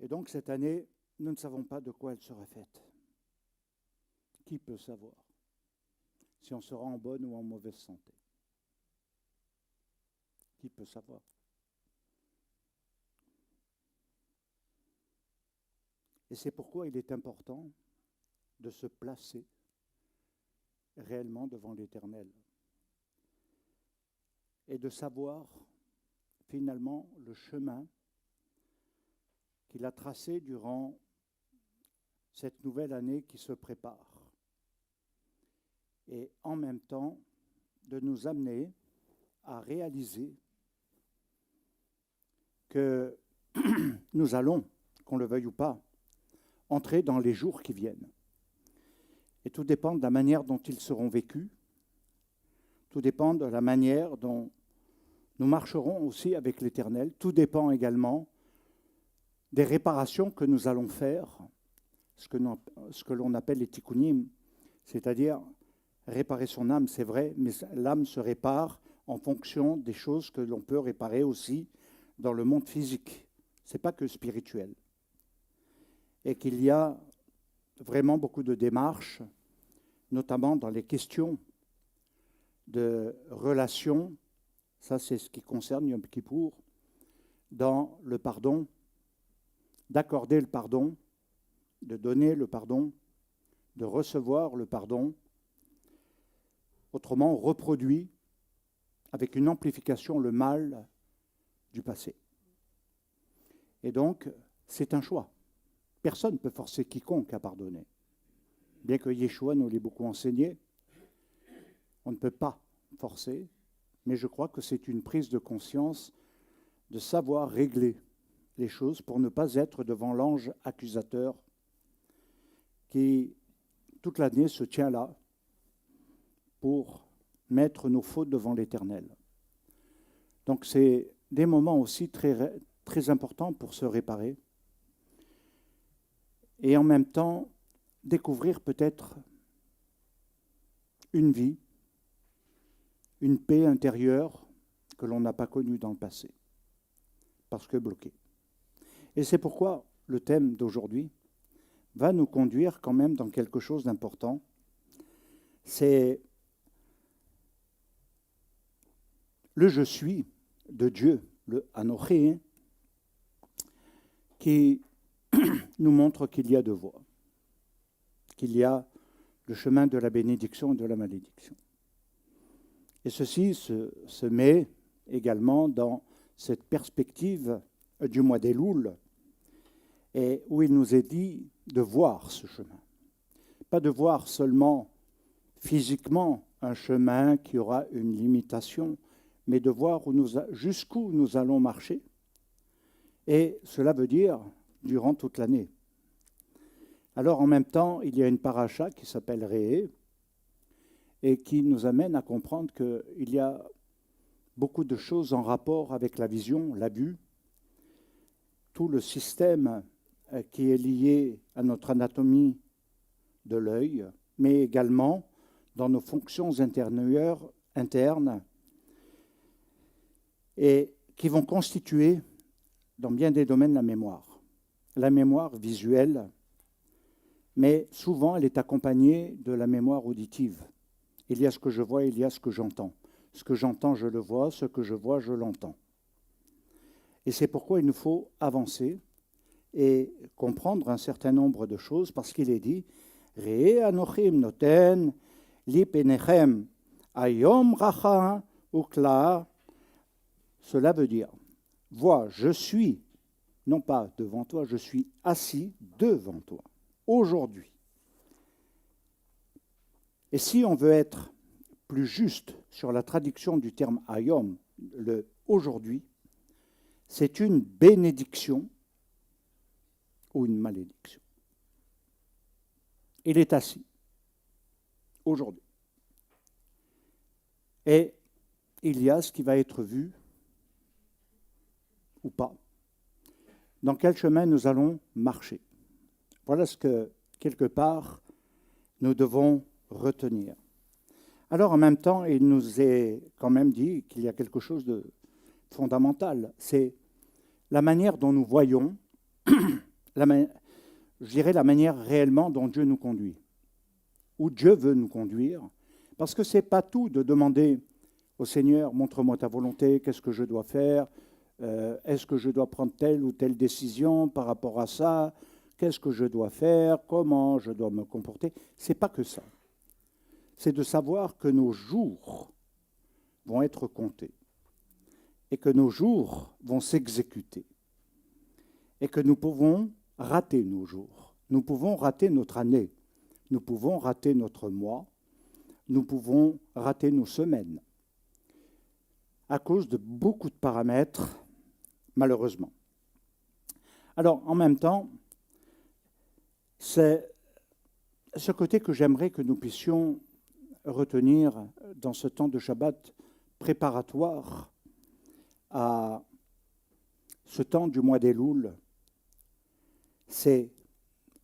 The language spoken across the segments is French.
Et donc cette année, nous ne savons pas de quoi elle sera faite. Qui peut savoir si on sera en bonne ou en mauvaise santé? Qui peut savoir? Et c'est pourquoi il est important de se placer réellement devant l'Éternel et de savoir finalement le chemin qu'il a tracé durant cette nouvelle année qui se prépare. Et en même temps, de nous amener à réaliser que nous allons, qu'on le veuille ou pas, entrer dans les jours qui viennent. Et tout dépend de la manière dont ils seront vécus. Tout dépend de la manière dont nous marcherons aussi avec l'Éternel. Tout dépend également des réparations que nous allons faire, ce que l'on appelle les tikkunim, c'est-à-dire réparer son âme, c'est vrai, mais l'âme se répare en fonction des choses que l'on peut réparer aussi dans le monde physique. Ce n'est pas que spirituel. Et qu'il y a vraiment beaucoup de démarches, notamment dans les questions de relations, ça c'est ce qui concerne Yom Kippour, dans le pardon, d'accorder le pardon, de donner le pardon, de recevoir le pardon, autrement on reproduit avec une amplification le mal du passé. Et donc, c'est un choix. Personne ne peut forcer quiconque à pardonner. Bien que Yeshua nous l'ait beaucoup enseigné, on ne peut pas forcer, mais je crois que c'est une prise de conscience de savoir régler les choses pour ne pas être devant l'ange accusateur qui, toute l'année, se tient là pour mettre nos fautes devant l'Éternel. Donc c'est des moments aussi très, très importants pour se réparer et en même temps découvrir peut-être une vie, une paix intérieure que l'on n'a pas connue dans le passé, parce que bloquée. Et c'est pourquoi le thème d'aujourd'hui va nous conduire quand même dans quelque chose d'important. C'est le « je suis » de Dieu, le « Anoché », qui nous montre qu'il y a deux voies, qu'il y a le chemin de la bénédiction et de la malédiction. Et ceci se met également dans cette perspective du mois d'Elul, et où il nous est dit de voir ce chemin. Pas de voir seulement physiquement un chemin qui aura une limitation, mais de voir jusqu'où nous allons marcher. Et cela veut dire durant toute l'année. Alors en même temps, il y a une paracha qui s'appelle Réé et qui nous amène à comprendre qu'il y a beaucoup de choses en rapport avec la vision, la vue, tout le système qui est lié à notre anatomie de l'œil, mais également dans nos fonctions intérieures, internes, et qui vont constituer, dans bien des domaines, la mémoire. La mémoire visuelle, mais souvent elle est accompagnée de la mémoire auditive. Il y a ce que je vois, il y a ce que j'entends. Ce que j'entends, je le vois, ce que je vois, je l'entends. Et c'est pourquoi il nous faut avancer et comprendre un certain nombre de choses, parce qu'il est dit « Re'e anochim noten li penechem ayom racha ukla » Cela veut dire « Vois, je suis, non pas devant toi, je suis assis devant toi, aujourd'hui. » Et si on veut être plus juste sur la traduction du terme « ayom », le « aujourd'hui », c'est une bénédiction ou une malédiction. Il est assis, aujourd'hui. Et il y a ce qui va être vu ou pas. Dans quel chemin nous allons marcher. Voilà ce que, quelque part, nous devons retenir. Alors, en même temps, il nous est quand même dit qu'il y a quelque chose de fondamental. C'est la manière dont nous voyons je dirais la manière réellement dont Dieu nous conduit, où Dieu veut nous conduire, parce que ce n'est pas tout de demander au Seigneur, montre-moi ta volonté, qu'est-ce que je dois faire, est-ce que je dois prendre telle ou telle décision par rapport à ça, qu'est-ce que je dois faire, comment je dois me comporter. Ce n'est pas que ça. C'est de savoir que nos jours vont être comptés et que nos jours vont s'exécuter et que nous pouvons rater nos jours, nous pouvons rater notre année, nous pouvons rater notre mois, nous pouvons rater nos semaines à cause de beaucoup de paramètres, malheureusement. Alors, en même temps, c'est ce côté que j'aimerais que nous puissions retenir dans ce temps de Shabbat préparatoire à ce temps du mois d'Elul, c'est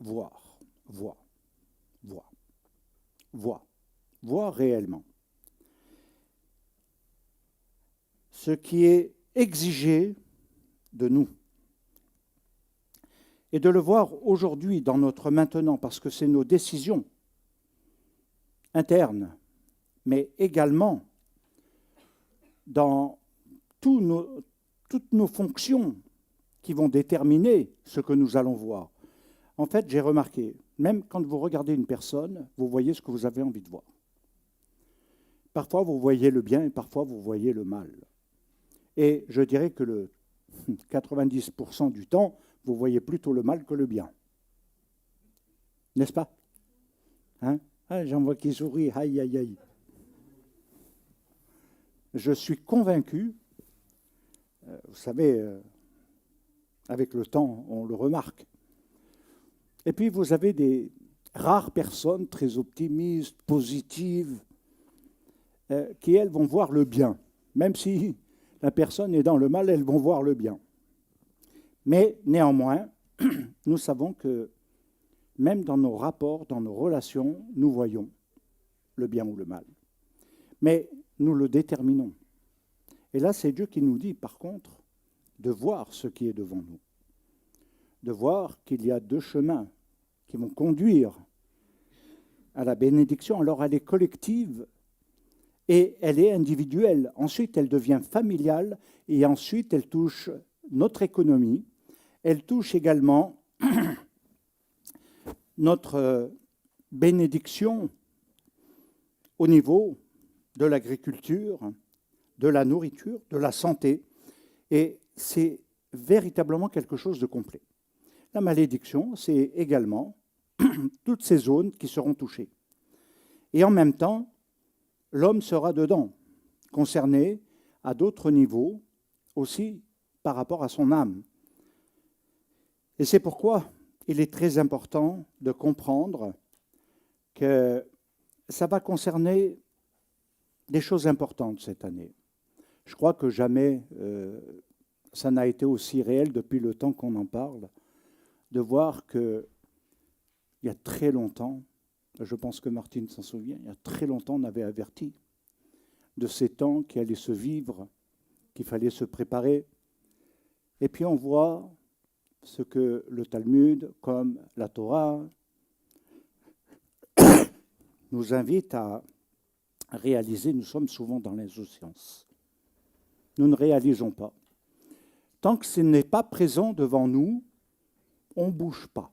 voir, voir réellement. Ce qui est exigé de nous. Et de le voir aujourd'hui dans notre maintenant, parce que c'est nos décisions internes, mais également dans toutes nos fonctions qui vont déterminer ce que nous allons voir. En fait, j'ai remarqué, même quand vous regardez une personne, vous voyez ce que vous avez envie de voir. Parfois, vous voyez le bien et parfois, vous voyez le mal. Et je dirais que le 90% du temps, vous voyez plutôt le mal que le bien. N'est-ce pas? Hein? Ah, j'en vois qui sourit, aïe, aïe, aïe. Je suis convaincu, vous savez, avec le temps, on le remarque. Et puis, vous avez des rares personnes très optimistes, positives, qui, elles, vont voir le bien. Même si la personne est dans le mal, elles vont voir le bien. Mais néanmoins, nous savons que même dans nos rapports, dans nos relations, nous voyons le bien ou le mal. Mais nous le déterminons. Et là, c'est Dieu qui nous dit, par contre, de voir ce qui est devant nous. De voir qu'il y a deux chemins qui vont conduire à la bénédiction. Alors, elle est collective et elle est individuelle. Ensuite, elle devient familiale et ensuite, elle touche notre économie. Elle touche également notre bénédiction au niveau de l'agriculture, de la nourriture, de la santé. Et c'est véritablement quelque chose de complet. La malédiction, c'est également toutes ces zones qui seront touchées. Et en même temps, l'homme sera dedans, concerné à d'autres niveaux, aussi par rapport à son âme. Et c'est pourquoi il est très important de comprendre que ça va concerner des choses importantes cette année. Je crois que jamais ça n'a été aussi réel depuis le temps qu'on en parle, de voir qu'il y a très longtemps, je pense que Martine s'en souvient, il y a très longtemps on avait averti de ces temps qui allaient se vivre, qu'il fallait se préparer. Et puis on voit ce que le Talmud, comme la Torah, nous invite à réaliser. Nous sommes souvent dans l'insouciance. Nous ne réalisons pas. Tant que ce n'est pas présent devant nous, on ne bouge pas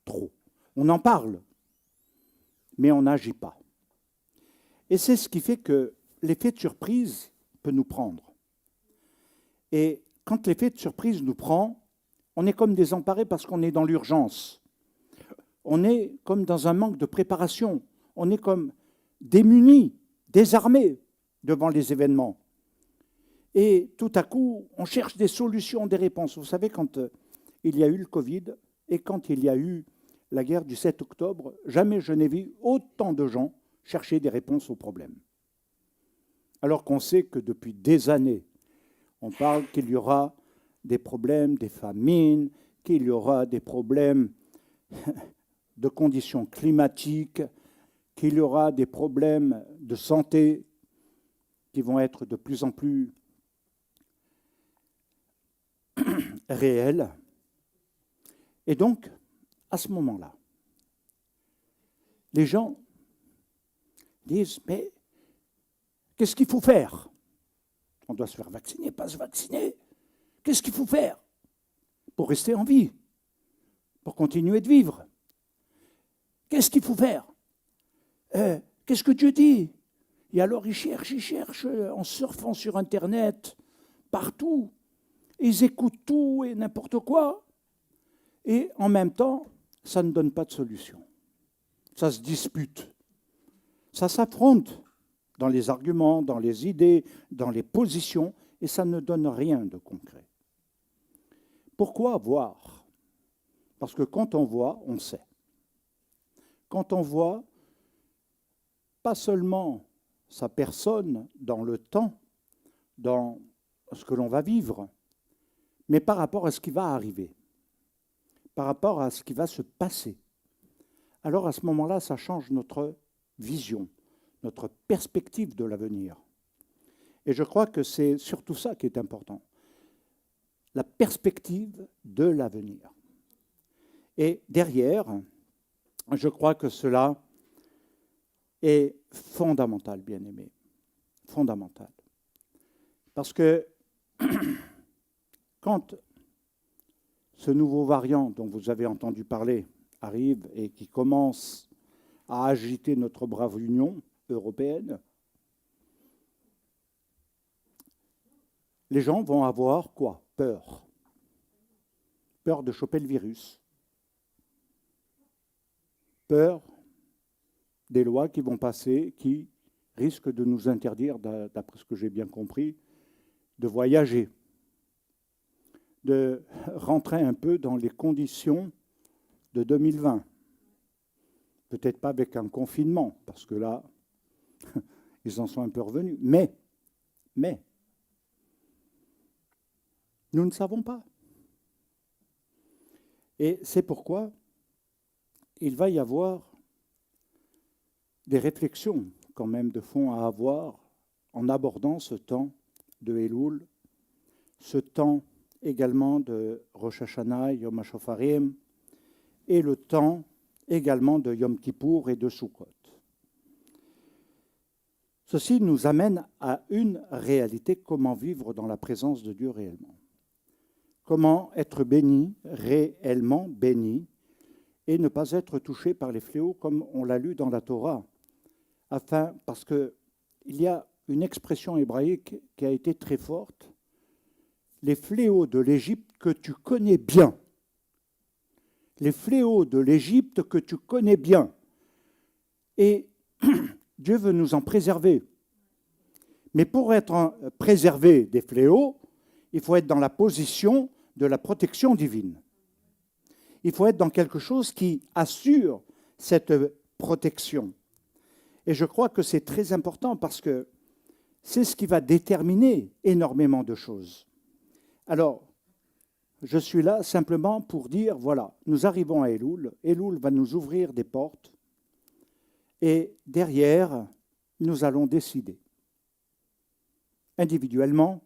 trop. On en parle, mais on n'agit pas. Et c'est ce qui fait que l'effet de surprise peut nous prendre. Et quand l'effet de surprise nous prend, on est comme désemparé parce qu'on est dans l'urgence. On est comme dans un manque de préparation. On est comme démunis, désarmés devant les événements. Et tout à coup, on cherche des solutions, des réponses. Vous savez, quand il y a eu le Covid et quand il y a eu la guerre du 7 octobre, jamais je n'ai vu autant de gens chercher des réponses aux problèmes. Alors qu'on sait que depuis des années, on parle qu'il y aura des problèmes, des famines, qu'il y aura des problèmes de conditions climatiques, qu'il y aura des problèmes de santé qui vont être de plus en plus réels. Et donc, à ce moment-là, les gens disent, mais qu'est-ce qu'il faut faire? On doit se faire vacciner, pas se vacciner. Qu'est-ce qu'il faut faire pour rester en vie, pour continuer de vivre? Qu'est-ce qu'il faut faire? Qu'est-ce que Dieu dit? Et alors ils cherchent en surfant sur Internet, partout. Ils écoutent tout et n'importe quoi. Et en même temps, ça ne donne pas de solution. Ça se dispute. Ça s'affronte dans les arguments, dans les idées, dans les positions, et ça ne donne rien de concret. Pourquoi voir? Parce que quand on voit, on sait. Quand on voit, pas seulement sa personne dans le temps, dans ce que l'on va vivre, mais par rapport à ce qui va arriver, par rapport à ce qui va se passer. Alors à ce moment-là, ça change notre vision, notre perspective de l'avenir. Et je crois que c'est surtout ça qui est important, la perspective de l'avenir. Et derrière, je crois que cela est fondamental, bien-aimé, fondamental. Parce que quand ce nouveau variant dont vous avez entendu parler arrive et qui commence à agiter notre brave Union européenne, les gens vont avoir quoi? Peur. Peur de choper le virus. Peur des lois qui vont passer, qui risquent de nous interdire, d'après ce que j'ai bien compris, de voyager, de rentrer un peu dans les conditions de 2020. Peut-être pas avec un confinement, parce que là, ils en sont un peu revenus. Mais, nous ne savons pas. Et c'est pourquoi il va y avoir des réflexions quand même de fond à avoir en abordant ce temps de Elul, ce temps également de Rosh Hashanah, Yom HaShofarim, et le temps également de Yom Kippour et de Sukkot. Ceci nous amène à une réalité, comment vivre dans la présence de Dieu réellement. Comment être béni, réellement béni, et ne pas être touché par les fléaux comme on l'a lu dans la Torah. Parce qu'il y a une expression hébraïque qui a été très forte, les fléaux de l'Égypte que tu connais bien. Les fléaux de l'Égypte que tu connais bien. Et Dieu veut nous en préserver. Mais pour être préservé des fléaux, il faut être dans la position de la protection divine. Il faut être dans quelque chose qui assure cette protection. Et je crois que c'est très important parce que c'est ce qui va déterminer énormément de choses. Alors, je suis là simplement pour dire, voilà, nous arrivons à Elul. Elul va nous ouvrir des portes. Et derrière, nous allons décider. Individuellement,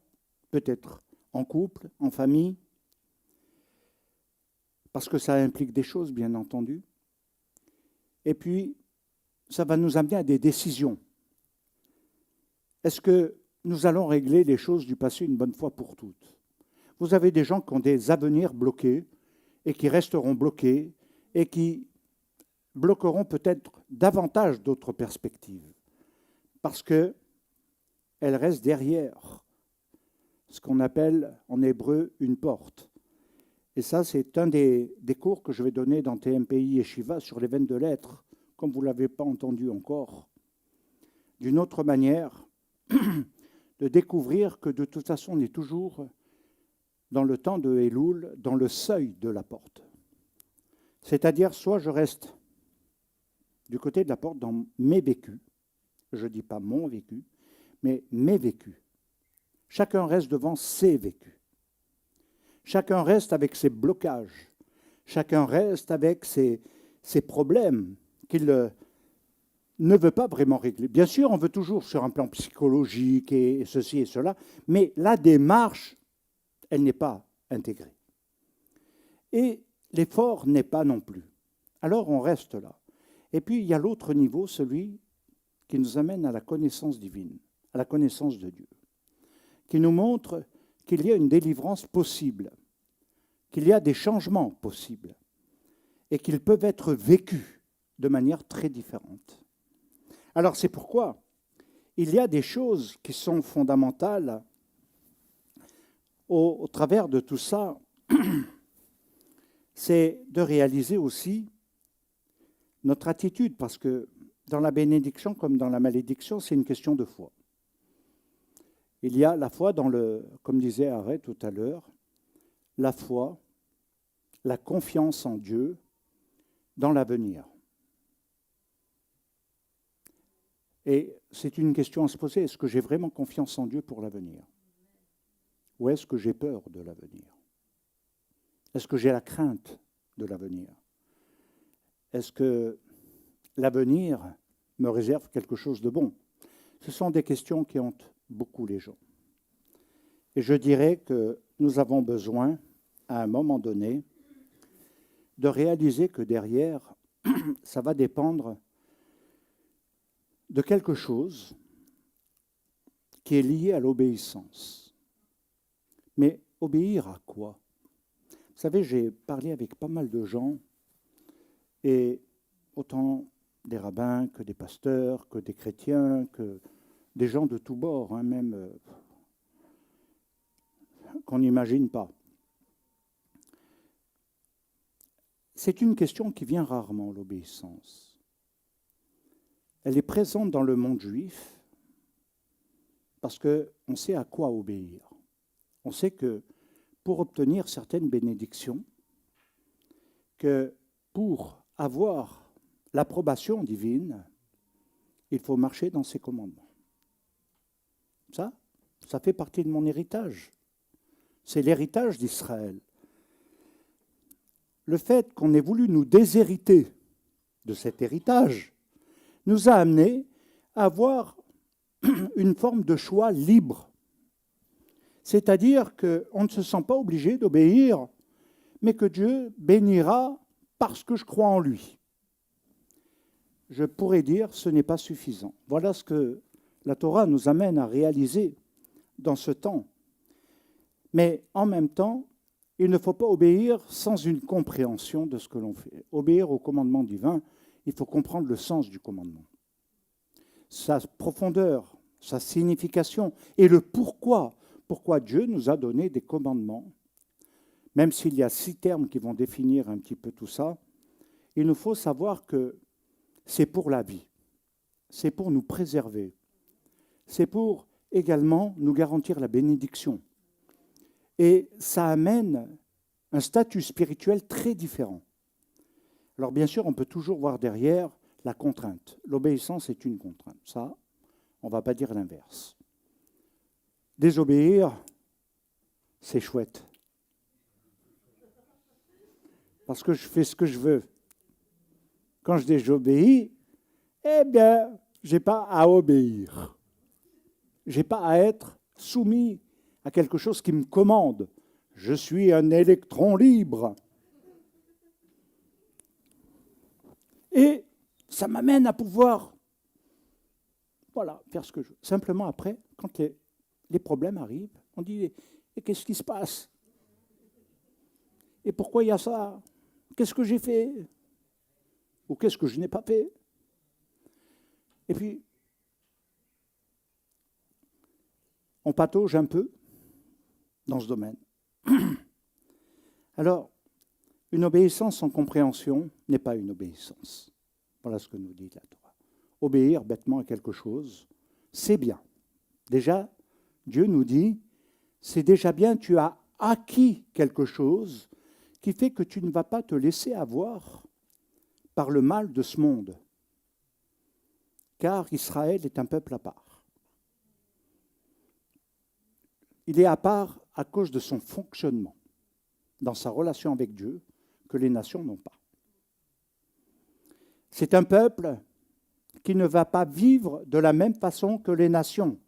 peut-être en couple, en famille, parce que ça implique des choses, bien entendu. Et puis, ça va nous amener à des décisions. Est-ce que nous allons régler les choses du passé une bonne fois pour toutes? Vous avez des gens qui ont des avenirs bloqués et qui resteront bloqués et qui bloqueront peut-être davantage d'autres perspectives parce qu'elles restent derrière ce qu'on appelle en hébreu une porte. Et ça, c'est un des cours que je vais donner dans TMPI et Shiva sur les veines de l'être, comme vous ne l'avez pas entendu encore. D'une autre manière, de découvrir que de toute façon, on est toujours dans le temps de Elul, dans le seuil de la porte. C'est-à-dire, soit je reste du côté de la porte dans mes vécus, je ne dis pas mon vécu, mais mes vécus. Chacun reste devant ses vécus. Chacun reste avec ses blocages. Chacun reste avec ses problèmes qu'il ne veut pas vraiment régler. Bien sûr, on veut toujours sur un plan psychologique et ceci et cela, mais la démarche, elle n'est pas intégrée. Et l'effort n'est pas non plus. Alors on reste là. Et puis il y a l'autre niveau, celui qui nous amène à la connaissance divine, à la connaissance de Dieu, qui nous montre qu'il y a une délivrance possible, qu'il y a des changements possibles et qu'ils peuvent être vécus de manière très différente. Alors c'est pourquoi il y a des choses qui sont fondamentales au travers de tout ça, c'est de réaliser aussi notre attitude, parce que dans la bénédiction comme dans la malédiction, c'est une question de foi. Il y a la foi dans comme disait Arrêt tout à l'heure, la foi, la confiance en Dieu dans l'avenir. Et c'est une question à se poser, est-ce que j'ai vraiment confiance en Dieu pour l'avenir? Ou est-ce que j'ai peur de l'avenir? Est-ce que j'ai la crainte de l'avenir? Est-ce que l'avenir me réserve quelque chose de bon? Ce sont des questions qui hantent beaucoup les gens. Et je dirais que nous avons besoin, à un moment donné, de réaliser que derrière, ça va dépendre de quelque chose qui est lié à l'obéissance. Mais obéir à quoi? Vous savez, j'ai parlé avec pas mal de gens, et autant des rabbins que des pasteurs, que des chrétiens, que des gens de tous bords, hein, même qu'on n'imagine pas. C'est une question qui vient rarement, l'obéissance. Elle est présente dans le monde juif parce qu'on sait à quoi obéir. On sait que pour obtenir certaines bénédictions, que pour avoir l'approbation divine, il faut marcher dans ses commandements. Ça fait partie de mon héritage. C'est l'héritage d'Israël. Le fait qu'on ait voulu nous déshériter de cet héritage nous a amenés à avoir une forme de choix libre. C'est-à-dire qu'on ne se sent pas obligé d'obéir, mais que Dieu bénira parce que je crois en lui. Je pourrais dire ce n'est pas suffisant. Voilà ce que la Torah nous amène à réaliser dans ce temps. Mais en même temps, il ne faut pas obéir sans une compréhension de ce que l'on fait. Obéir au commandement divin, il faut comprendre le sens du commandement, sa profondeur, sa signification et le pourquoi. Pourquoi Dieu nous a donné des commandements. Même s'il y a 6 termes qui vont définir un petit peu tout ça, il nous faut savoir que c'est pour la vie, c'est pour nous préserver, c'est pour également nous garantir la bénédiction. Et ça amène un statut spirituel très différent. Alors bien sûr, on peut toujours voir derrière la contrainte. L'obéissance est une contrainte. Ça, on ne va pas dire l'inverse. Désobéir, c'est chouette. Parce que je fais ce que je veux. Quand je désobéis, eh bien, je n'ai pas à obéir. Je n'ai pas à être soumis à quelque chose qui me commande. Je suis un électron libre. Et ça m'amène à pouvoir, faire ce que je veux. Simplement après, quand les problèmes arrivent, on dit, et qu'est-ce qui se passe? Et pourquoi il y a ça? Qu'est-ce que j'ai fait? Ou qu'est-ce que je n'ai pas fait? Et puis, on patauge un peu dans ce domaine. Alors, une obéissance sans compréhension n'est pas une obéissance. Voilà ce que nous dit la Torah. Obéir bêtement à quelque chose, c'est bien. Déjà, Dieu nous dit, c'est déjà bien, tu as acquis quelque chose qui fait que tu ne vas pas te laisser avoir par le mal de ce monde. Car Israël est un peuple à part. Il est à part à cause de son fonctionnement dans sa relation avec Dieu que les nations n'ont pas. C'est un peuple qui ne va pas vivre de la même façon que les nations.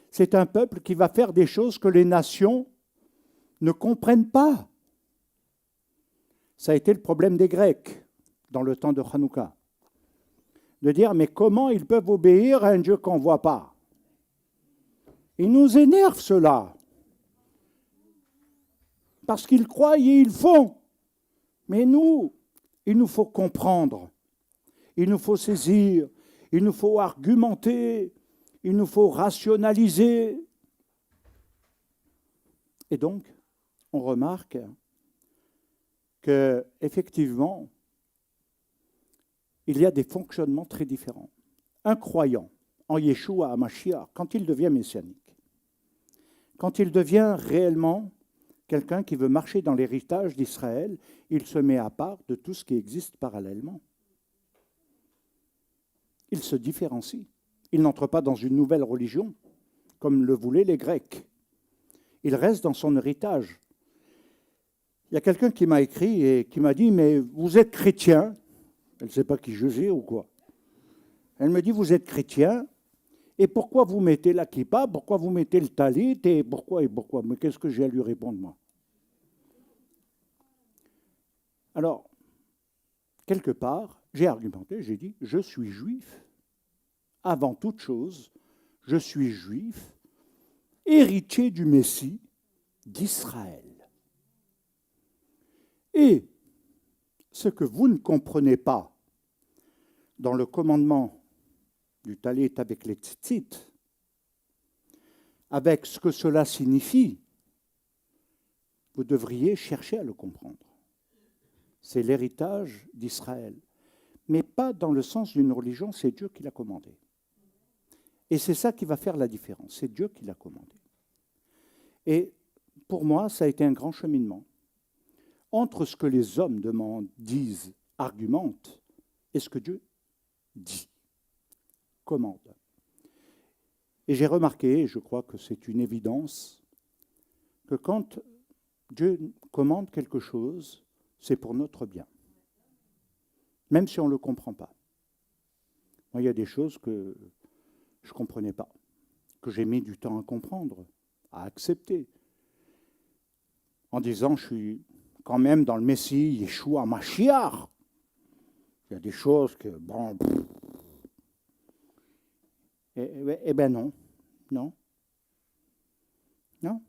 C'est un peuple qui va faire des choses que les nations ne comprennent pas. Ça a été le problème des Grecs dans le temps de Hanouka. De dire, mais comment ils peuvent obéir à un Dieu qu'on ne voit pas? Ils nous énervent, cela. Parce qu'ils croient et ils font. Mais nous, il nous faut comprendre. Il nous faut saisir. Il nous faut argumenter. Il nous faut rationaliser. Et donc, on remarque qu'effectivement, il y a des fonctionnements très différents. Un croyant en Yeshua HaMashiach, quand il devient messianique, quand il devient réellement quelqu'un qui veut marcher dans l'héritage d'Israël, il se met à part de tout ce qui existe parallèlement. Il se différencie. Il n'entre pas dans une nouvelle religion, comme le voulaient les Grecs. Il reste dans son héritage. Il y a quelqu'un qui m'a écrit et qui m'a dit, mais vous êtes chrétien. Elle ne sait pas qui je suis ou quoi. Elle me dit, vous êtes chrétien, et pourquoi vous mettez la kippa, pourquoi vous mettez le talit, et pourquoi? Mais qu'est-ce que j'ai à lui répondre, moi? Alors, quelque part, j'ai argumenté, j'ai dit, je suis juif. Avant toute chose, je suis juif, héritier du Messie d'Israël. Et ce que vous ne comprenez pas dans le commandement du talit avec les tzitzit, avec ce que cela signifie, vous devriez chercher à le comprendre. C'est l'héritage d'Israël, mais pas dans le sens d'une religion, c'est Dieu qui l'a commandé. Et c'est ça qui va faire la différence, c'est Dieu qui l'a commandé. Et pour moi, ça a été un grand cheminement. Entre ce que les hommes demandent, disent, argumentent, et ce que Dieu dit, commande. Et j'ai remarqué, et je crois que c'est une évidence, que quand Dieu commande quelque chose, c'est pour notre bien. Même si on ne le comprend pas. Moi, il y a des choses que je ne comprenais pas, que j'ai mis du temps à comprendre, à accepter, en disant, je suis quand même dans le Messie, Yeshua HaMashiach. Il y a des choses que, bon... Eh bien non, non. Non.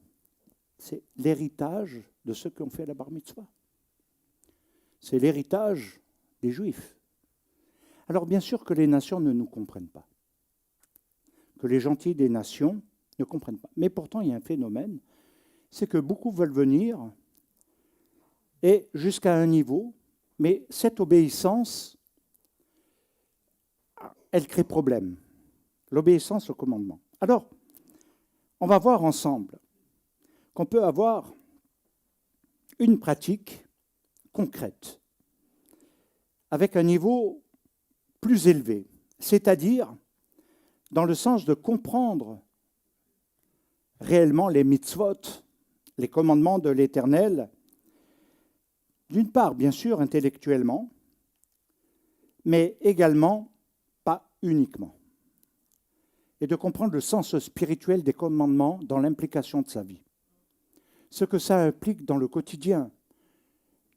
C'est l'héritage de ceux qui ont fait la bar mitzvah. C'est l'héritage des Juifs. Alors bien sûr que les nations ne nous comprennent pas. Que les gentils des nations ne comprennent pas. Mais pourtant, il y a un phénomène, c'est que beaucoup veulent venir et jusqu'à un niveau, mais cette obéissance, elle crée problème. L'obéissance au commandement. Alors, on va voir ensemble qu'on peut avoir une pratique concrète, avec un niveau plus élevé, c'est-à-dire dans le sens de comprendre réellement les mitzvot, les commandements de l'Éternel, d'une part, bien sûr, intellectuellement, mais également pas uniquement. Et de comprendre le sens spirituel des commandements dans l'implication de sa vie. Ce que ça implique dans le quotidien,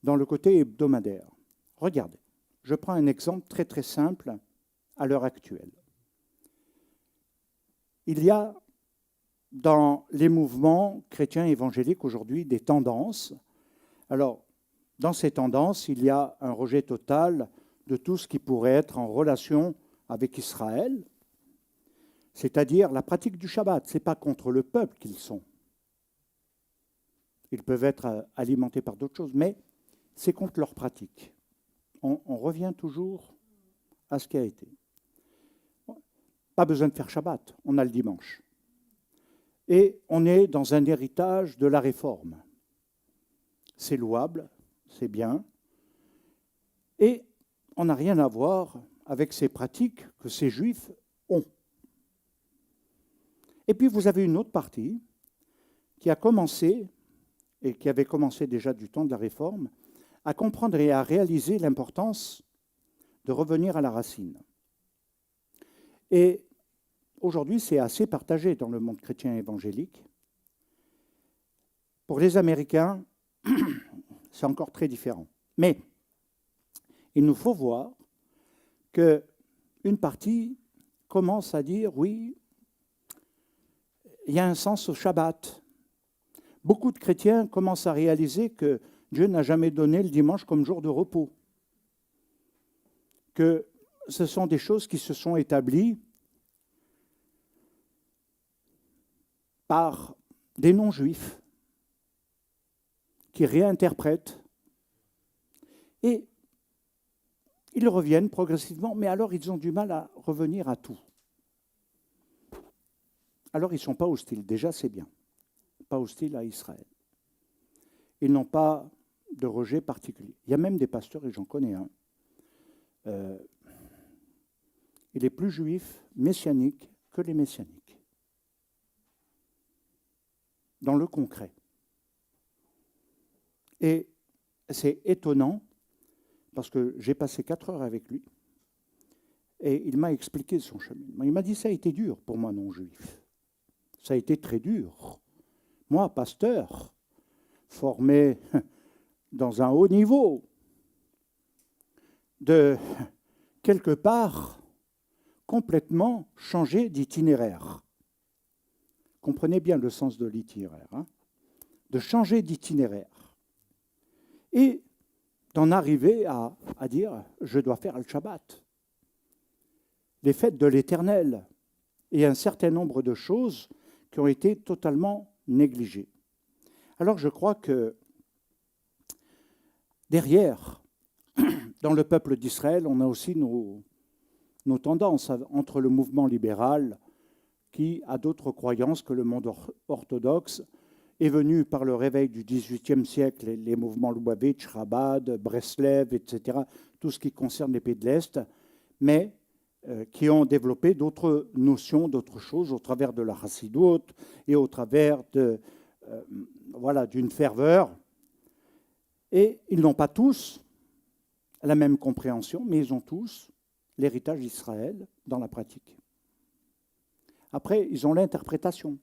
dans le côté hebdomadaire. Regardez, je prends un exemple très très simple à l'heure actuelle. Il y a dans les mouvements chrétiens évangéliques aujourd'hui des tendances. Alors, dans ces tendances, il y a un rejet total de tout ce qui pourrait être en relation avec Israël, c'est-à-dire la pratique du Shabbat. Ce n'est pas contre le peuple qu'ils sont. Ils peuvent être alimentés par d'autres choses, mais c'est contre leur pratique. On revient toujours à ce qui a été. Pas besoin de faire Shabbat, on a le dimanche. Et on est dans un héritage de la réforme. C'est louable, c'est bien. Et on n'a rien à voir avec ces pratiques que ces Juifs ont. Et puis vous avez une autre partie qui a commencé, et qui avait commencé déjà du temps de la Réforme, à comprendre et à réaliser l'importance de revenir à la racine. Et aujourd'hui, c'est assez partagé dans le monde chrétien évangélique. Pour les Américains, c'est encore très différent. Mais il nous faut voir qu'une partie commence à dire, oui, il y a un sens au Shabbat. Beaucoup de chrétiens commencent à réaliser que Dieu n'a jamais donné le dimanche comme jour de repos. Que ce sont des choses qui se sont établies par des non-juifs qui réinterprètent et ils reviennent progressivement, mais alors ils ont du mal à revenir à tout. Alors ils ne sont pas hostiles, déjà c'est bien, pas hostiles à Israël. Ils n'ont pas de rejet particulier. Il y a même des pasteurs, et j'en connais un, il est plus juif messianique que les messianiques. Dans le concret. Et c'est étonnant, parce que j'ai passé 4 heures avec lui, et il m'a expliqué son cheminement. Il m'a dit, ça a été dur pour moi, non-juif. Ça a été très dur. Moi, pasteur, formé dans un haut niveau, de quelque part complètement changer d'itinéraire. Comprenez bien le sens de l'itinéraire, hein, de changer d'itinéraire. Et d'en arriver à dire, je dois faire le Shabbat. Les fêtes de l'Éternel et un certain nombre de choses qui ont été totalement négligées. Alors je crois que derrière, dans le peuple d'Israël, on a aussi nos tendances entre le mouvement libéral qui a d'autres croyances que le monde orthodoxe est venu par le réveil du XVIIIe siècle, les mouvements Lubavitch, Chabad, Breslev, etc., tout ce qui concerne les pays de l'Est, mais qui ont développé d'autres notions, d'autres choses au travers de la chassidoute et au travers d'une ferveur. Et ils n'ont pas tous la même compréhension, mais ils ont tous l'héritage d'Israël dans la pratique. Après, ils ont l'interprétation.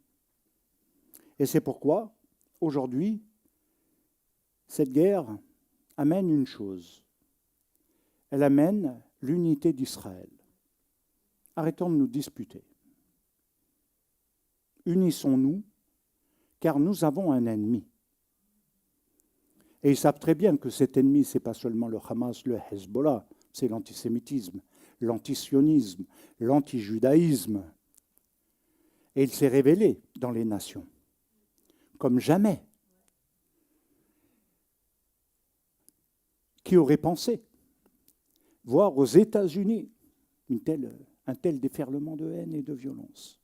Et c'est pourquoi, aujourd'hui, cette guerre amène une chose. Elle amène l'unité d'Israël. Arrêtons de nous disputer. Unissons-nous, car nous avons un ennemi. Et ils savent très bien que cet ennemi, ce n'est pas seulement le Hamas, le Hezbollah, c'est l'antisémitisme, l'antisionisme, l'antijudaïsme. Et il s'est révélé dans les nations, comme jamais. Qui aurait pensé voir aux États-Unis un tel déferlement de haine et de violence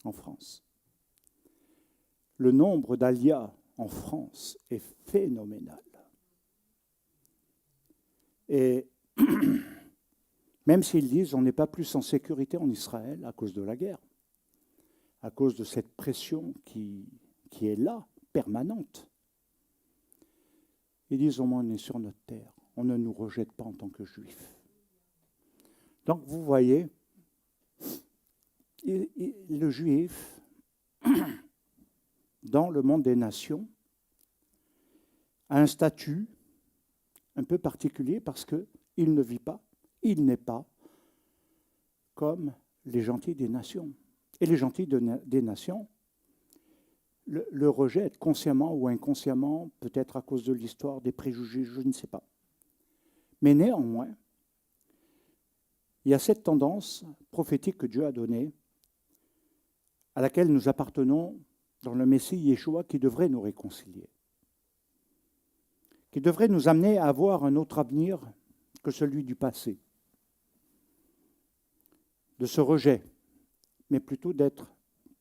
en France? Le nombre d'alias en France est phénoménal. Et même s'ils disent on n'est pas plus en sécurité en Israël à cause de la guerre, à cause de cette pression qui est là, permanente, ils disent au moins on est sur notre terre, on ne nous rejette pas en tant que juifs. Donc vous voyez, le juif, dans le monde des nations, a un statut un peu particulier parce qu'il ne vit pas, il n'est pas comme les gentils des nations. Et les gentils des nations le rejettent consciemment ou inconsciemment, peut-être à cause de l'histoire, des préjugés, je ne sais pas. Mais néanmoins, il y a cette tendance prophétique que Dieu a donnée, à laquelle nous appartenons dans le Messie Yeshua, qui devrait nous réconcilier, qui devrait nous amener à avoir un autre avenir que celui du passé, de ce rejet, mais plutôt d'être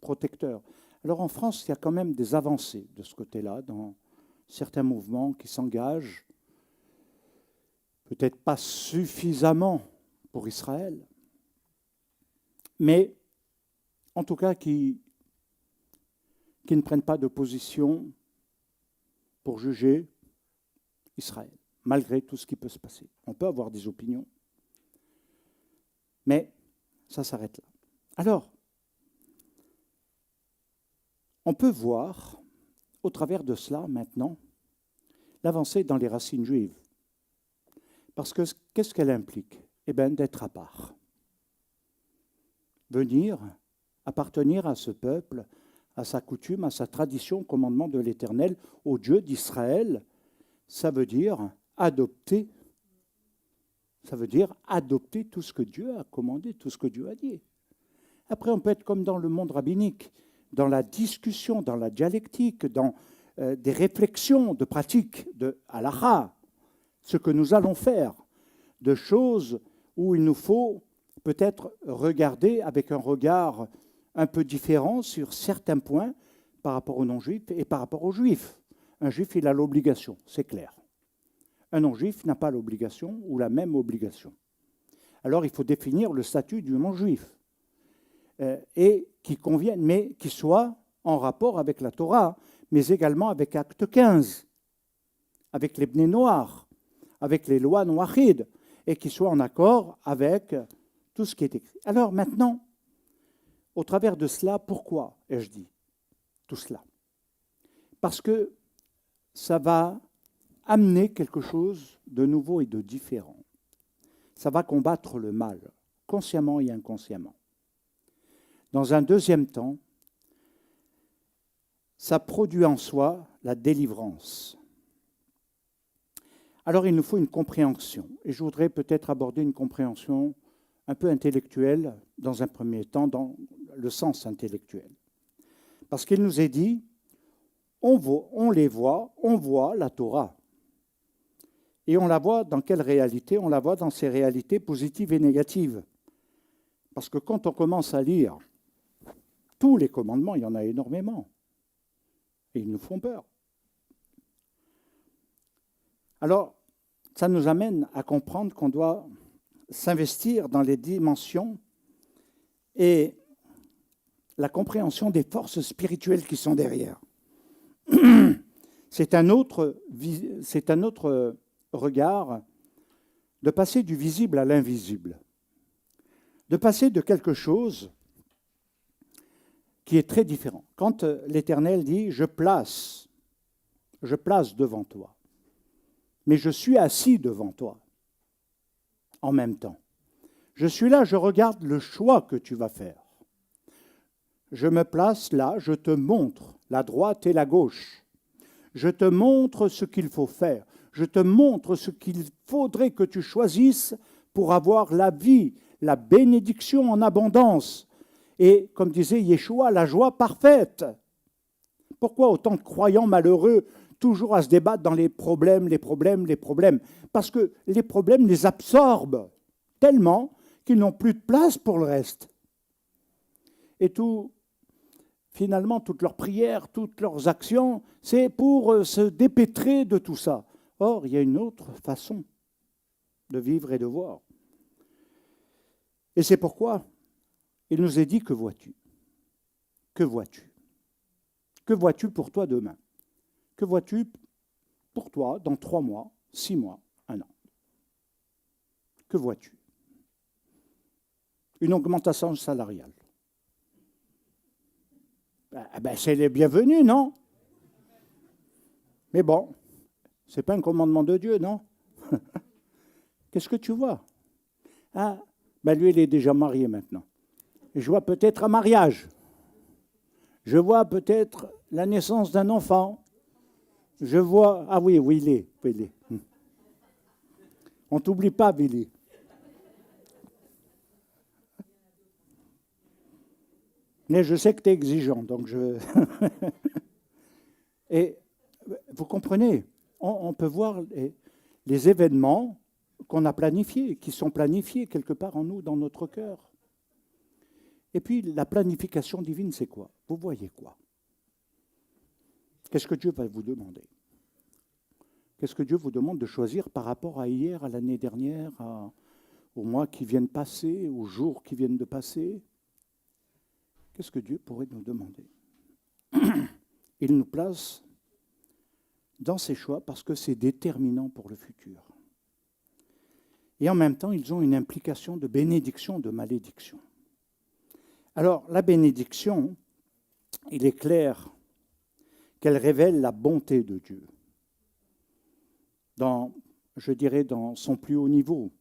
protecteur. Alors en France, il y a quand même des avancées de ce côté-là, dans certains mouvements qui s'engagent, peut-être pas suffisamment pour Israël, mais en tout cas qui ne prennent pas de position pour juger Israël, malgré tout ce qui peut se passer. On peut avoir des opinions, mais ça s'arrête là. Alors, on peut voir, au travers de cela maintenant, l'avancée dans les racines juives. Parce que qu'est-ce qu'elle implique? Eh bien, d'être à part. Venir, appartenir à ce peuple, à sa coutume, à sa tradition, au commandement de l'Éternel, au Dieu d'Israël, ça veut dire adopter. Ça veut dire adopter tout ce que Dieu a commandé, tout ce que Dieu a dit. Après, on peut être comme dans le monde rabbinique, dans la discussion, dans la dialectique, dans des réflexions de pratiques, de halakha, ce que nous allons faire, de choses où il nous faut peut-être regarder avec un regard un peu différent sur certains points par rapport aux non-juifs et par rapport aux juifs. Un juif, il a l'obligation, c'est clair. Un non-juif n'a pas l'obligation ou la même obligation. Alors il faut définir le statut du non-juif et qui convienne, mais qui soit en rapport avec la Torah, mais également avec Acte 15, avec les Bnei Noach, avec les lois noachides, et qui soit en accord avec tout ce qui est écrit. Alors maintenant, au travers de cela, pourquoi ai-je dit tout cela? Parce que ça va amener quelque chose de nouveau et de différent. Ça va combattre le mal, consciemment et inconsciemment. Dans un deuxième temps, ça produit en soi la délivrance. Alors il nous faut une compréhension, et je voudrais peut-être aborder une compréhension un peu intellectuelle dans un premier temps, dans le sens intellectuel. Parce qu'il nous est dit, on voit la Torah. Et on la voit dans quelle réalité? On la voit dans ses réalités positives et négatives. Parce que quand on commence à lire tous les commandements, il y en a énormément. Et ils nous font peur. Alors, ça nous amène à comprendre qu'on doit s'investir dans les dimensions et la compréhension des forces spirituelles qui sont derrière. C'est un autre regard de passer du visible à l'invisible, de passer de quelque chose qui est très différent. Quand l'Éternel dit « je place devant toi », mais je suis assis devant toi en même temps. Je suis là, je regarde le choix que tu vas faire. Je me place là, je te montre la droite et la gauche. Je te montre ce qu'il faut faire. Je te montre ce qu'il faudrait que tu choisisses pour avoir la vie, la bénédiction en abondance. Et comme disait Yeshua, la joie parfaite. Pourquoi autant de croyants malheureux toujours à se débattre dans les problèmes? Parce que les problèmes les absorbent tellement qu'ils n'ont plus de place pour le reste. Et finalement, toutes leurs prières, toutes leurs actions, c'est pour se dépêtrer de tout ça. Or, il y a une autre façon de vivre et de voir. Et c'est pourquoi il nous est dit, que vois-tu? Que vois-tu? Que vois-tu pour toi demain? Que vois-tu pour toi dans 3 mois, 6 mois, 1 an? Que vois-tu? Une augmentation salariale. C'est les bienvenus, non? Mais bon, ce n'est pas un commandement de Dieu, non? Qu'est-ce que tu vois? Lui, il est déjà marié maintenant. Et je vois peut-être un mariage. Je vois peut-être la naissance d'un enfant. Je vois... Ah oui, il est. On ne t'oublie pas, Billy. Mais je sais que tu es exigeant, donc je... Et vous comprenez, on peut voir les événements qu'on a planifiés, qui sont planifiés quelque part en nous, dans notre cœur. Et puis, la planification divine, c'est quoi? Vous voyez quoi? Qu'est-ce que Dieu va vous demander? Qu'est-ce que Dieu vous demande de choisir par rapport à hier, à l'année dernière, aux mois qui viennent passer, aux jours qui viennent de passer? Qu'est-ce que Dieu pourrait nous demander? Il nous place dans ses choix parce que c'est déterminant pour le futur. Et en même temps, ils ont une implication de bénédiction, de malédiction. Alors, la bénédiction, il est clair qu'elle révèle la bonté de Dieu. je dirais, dans son plus haut niveau.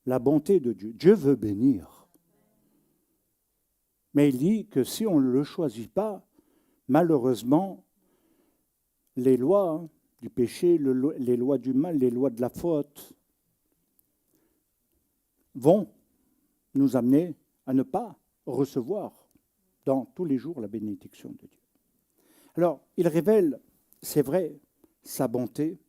La bonté de Dieu. Dieu veut bénir. Mais il dit que si on ne le choisit pas, malheureusement, les lois du péché, les lois du mal, les lois de la faute vont nous amener à ne pas recevoir dans tous les jours la bénédiction de Dieu. Alors, il révèle, c'est vrai, sa bonté,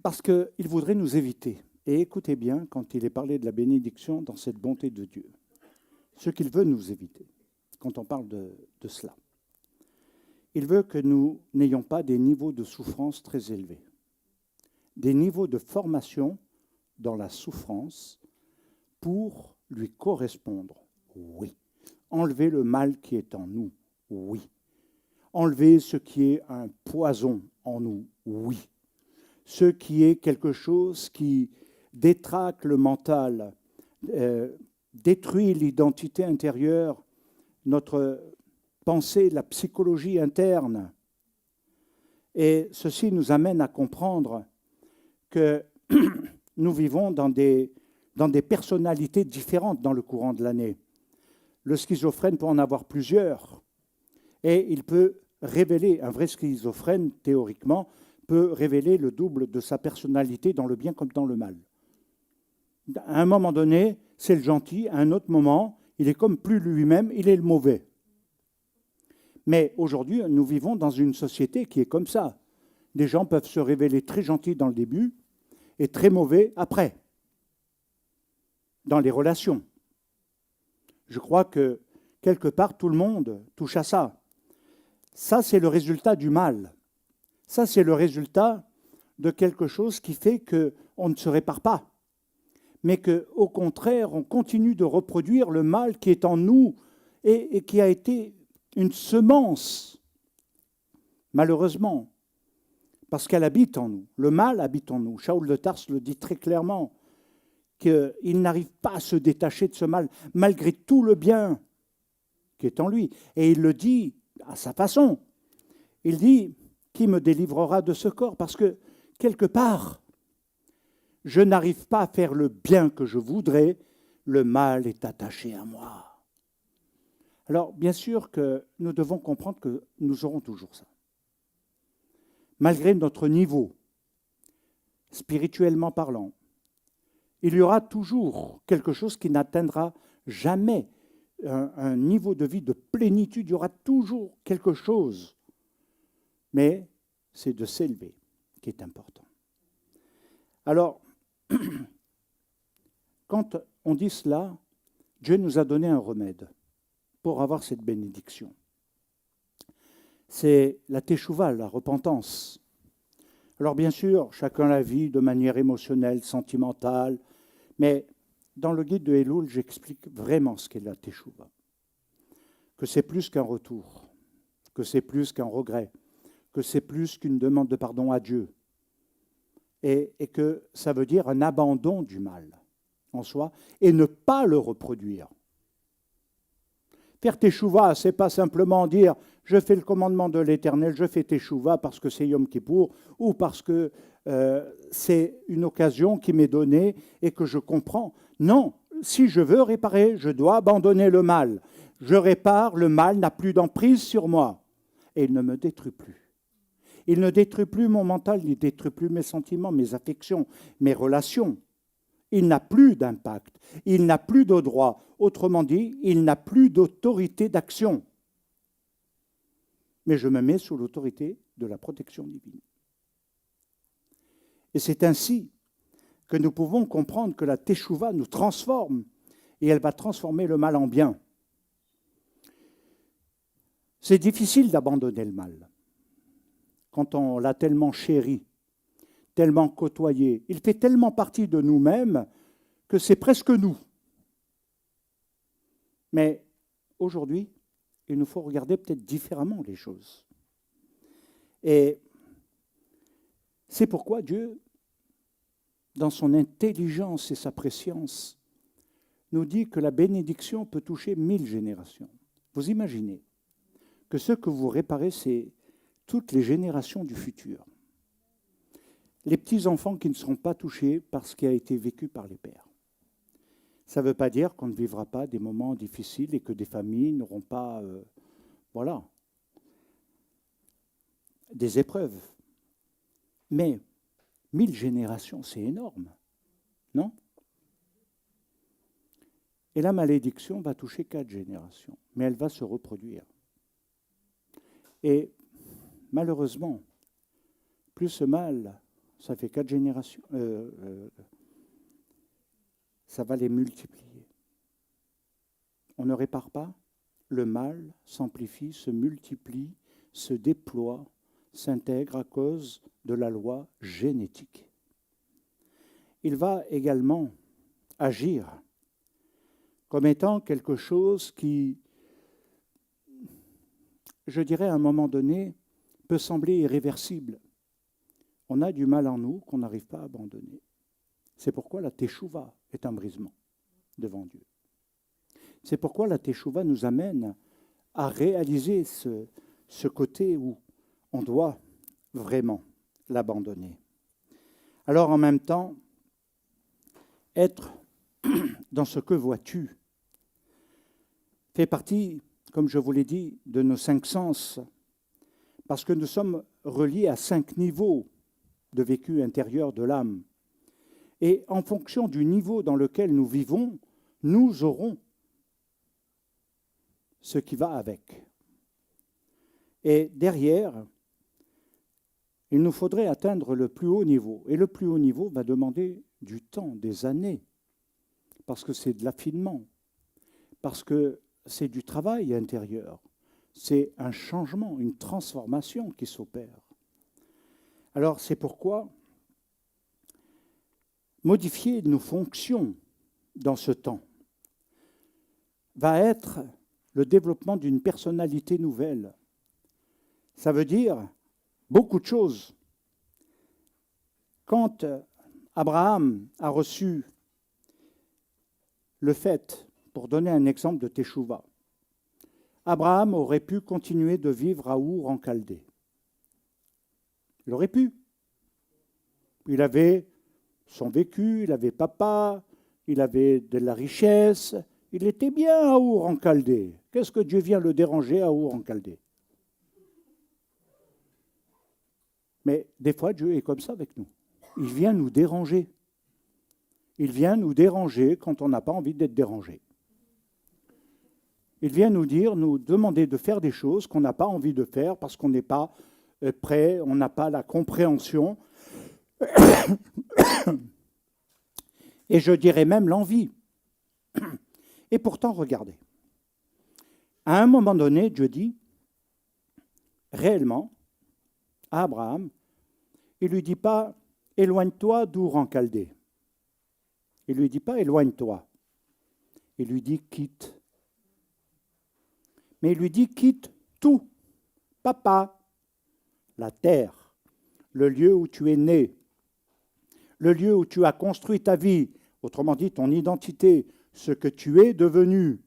parce qu'il voudrait nous éviter. Et écoutez bien, quand il est parlé de la bénédiction dans cette bonté de Dieu, ce qu'il veut nous éviter, quand on parle de cela. Il veut que nous n'ayons pas des niveaux de souffrance très élevés, des niveaux de formation dans la souffrance pour lui correspondre, oui. Enlever le mal qui est en nous, oui. Enlever ce qui est un poison en nous, oui. Ce qui est quelque chose qui détraque le mental, détruit l'identité intérieure, notre pensée, la psychologie interne. Et ceci nous amène à comprendre que nous vivons dans des personnalités différentes dans le courant de l'année. Le schizophrène peut en avoir plusieurs. Et il peut révéler, un vrai schizophrène, théoriquement, peut révéler le double de sa personnalité dans le bien comme dans le mal. À un moment donné, c'est le gentil, à un autre moment, il est comme plus lui-même, il est le mauvais. Mais aujourd'hui, nous vivons dans une société qui est comme ça. Des gens peuvent se révéler très gentils dans le début et très mauvais après, dans les relations. Je crois que, quelque part, tout le monde touche à ça. Ça, c'est le résultat du mal. Ça, c'est le résultat de quelque chose qui fait qu'on ne se répare pas, mais qu'au contraire, on continue de reproduire le mal qui est en nous et qui a été une semence, malheureusement, parce qu'elle habite en nous. Le mal habite en nous. Shaul de Tarse le dit très clairement, qu'il n'arrive pas à se détacher de ce mal, malgré tout le bien qui est en lui. Et il le dit à sa façon. Il dit, qui me délivrera de ce corps? Parce que, quelque part, je n'arrive pas à faire le bien que je voudrais, le mal est attaché à moi. Alors, bien sûr que nous devons comprendre que nous aurons toujours ça. Malgré notre niveau, spirituellement parlant, il y aura toujours quelque chose qui n'atteindra jamais un niveau de vie de plénitude. Il y aura toujours quelque chose. Mais c'est de s'élever qui est important. Alors, quand on dit cela, Dieu nous a donné un remède pour avoir cette bénédiction. C'est la teshuva, la repentance. Alors bien sûr, chacun la vit de manière émotionnelle, sentimentale, mais dans le guide de Elul, j'explique vraiment ce qu'est la teshuva. Que c'est plus qu'un retour, que c'est plus qu'un regret, que c'est plus qu'une demande de pardon à Dieu, et que ça veut dire un abandon du mal en soi, et ne pas le reproduire. Faire teshuva, ce n'est pas simplement dire « je fais le commandement de l'Éternel, je fais teshuva parce que c'est Yom Kippour » ou parce que c'est une occasion qui m'est donnée et que je comprends. Non, si je veux réparer, je dois abandonner le mal. Je répare, le mal n'a plus d'emprise sur moi et il ne me détruit plus. Il ne détruit plus mon mental, il ne détruit plus mes sentiments, mes affections, mes relations. Il n'a plus d'impact, il n'a plus de droit. Autrement dit, il n'a plus d'autorité d'action. Mais je me mets sous l'autorité de la protection divine. Et c'est ainsi que nous pouvons comprendre que la teshuva nous transforme et elle va transformer le mal en bien. C'est difficile d'abandonner le mal quand on l'a tellement chéri, tellement côtoyé. Il fait tellement partie de nous-mêmes que c'est presque nous. Mais aujourd'hui, il nous faut regarder peut-être différemment les choses. Et c'est pourquoi Dieu, dans son intelligence et sa préscience, nous dit que la bénédiction peut toucher 1000 générations. Vous imaginez que ce que vous réparez, c'est toutes les générations du futur. Les petits-enfants qui ne seront pas touchés par ce qui a été vécu par les pères. Ça ne veut pas dire qu'on ne vivra pas des moments difficiles et que des familles n'auront pas, des épreuves. Mais 1000 générations, c'est énorme, non? Et la malédiction va toucher 4 générations, mais elle va se reproduire. Et malheureusement, plus ce mal, ça fait 4 générations, ça va les multiplier. On ne répare pas, le mal s'amplifie, se multiplie, se déploie, s'intègre à cause de la loi génétique. Il va également agir comme étant quelque chose qui, je dirais à un moment donné, peut sembler irréversible. On a du mal en nous qu'on n'arrive pas à abandonner. C'est pourquoi la teshuva est un brisement devant Dieu. C'est pourquoi la teshuva nous amène à réaliser ce côté où on doit vraiment l'abandonner. Alors en même temps, être dans ce que vois-tu fait partie, comme je vous l'ai dit, de nos 5 sens, parce que nous sommes reliés à 5 niveaux de vécu intérieur de l'âme. Et en fonction du niveau dans lequel nous vivons, nous aurons ce qui va avec. Et derrière, il nous faudrait atteindre le plus haut niveau. Et le plus haut niveau va demander du temps, des années, parce que c'est de l'affinement, parce que c'est du travail intérieur, c'est un changement, une transformation qui s'opère. Alors c'est pourquoi modifier nos fonctions dans ce temps va être le développement d'une personnalité nouvelle. Ça veut dire beaucoup de choses. Quand Abraham a reçu le fait, pour donner un exemple de Teshuva, Abraham aurait pu continuer de vivre à Our en Chaldée. Il aurait pu. Il avait son vécu, il avait papa, il avait de la richesse, il était bien à Our en Chaldée. Qu'est-ce que Dieu vient le déranger à Our en Chaldée? Mais des fois, Dieu est comme ça avec nous. Il vient nous déranger. Il vient nous déranger quand on n'a pas envie d'être dérangé. Il vient nous dire, nous demander de faire des choses qu'on n'a pas envie de faire parce qu'on n'est pas prêt, on n'a pas la compréhension. Et je dirais même l'envie. Et pourtant, regardez. À un moment donné, Dieu dit, réellement, à Abraham, il ne lui dit pas « éloigne-toi d'Our en Chaldée ». Il ne lui dit pas « éloigne-toi ». Il lui dit « quitte ». Mais il lui dit « quitte tout, papa, la terre, le lieu où tu es né, le lieu où tu as construit ta vie, autrement dit ton identité, ce que tu es devenu,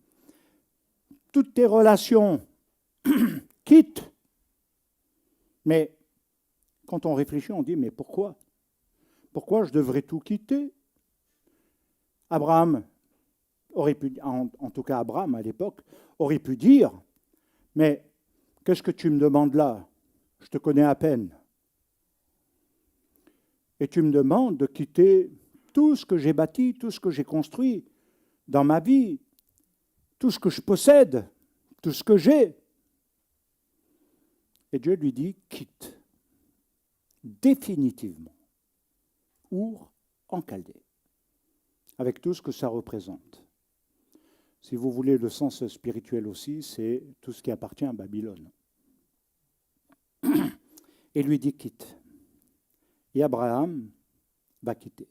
toutes tes relations, quitte ». Mais quand on réfléchit, on dit, mais pourquoi? Pourquoi je devrais tout quitter? Abraham aurait pu, en tout cas Abraham à l'époque, aurait pu dire, mais qu'est-ce que tu me demandes là? Je te connais à peine. Et tu me demandes de quitter tout ce que j'ai bâti, tout ce que j'ai construit dans ma vie, tout ce que je possède, tout ce que j'ai. Et Dieu lui dit, quitte. Définitivement, Our en Chaldée, avec tout ce que ça représente. Si vous voulez le sens spirituel aussi, c'est tout ce qui appartient à Babylone. Et lui dit quitte. Et Abraham va quitter.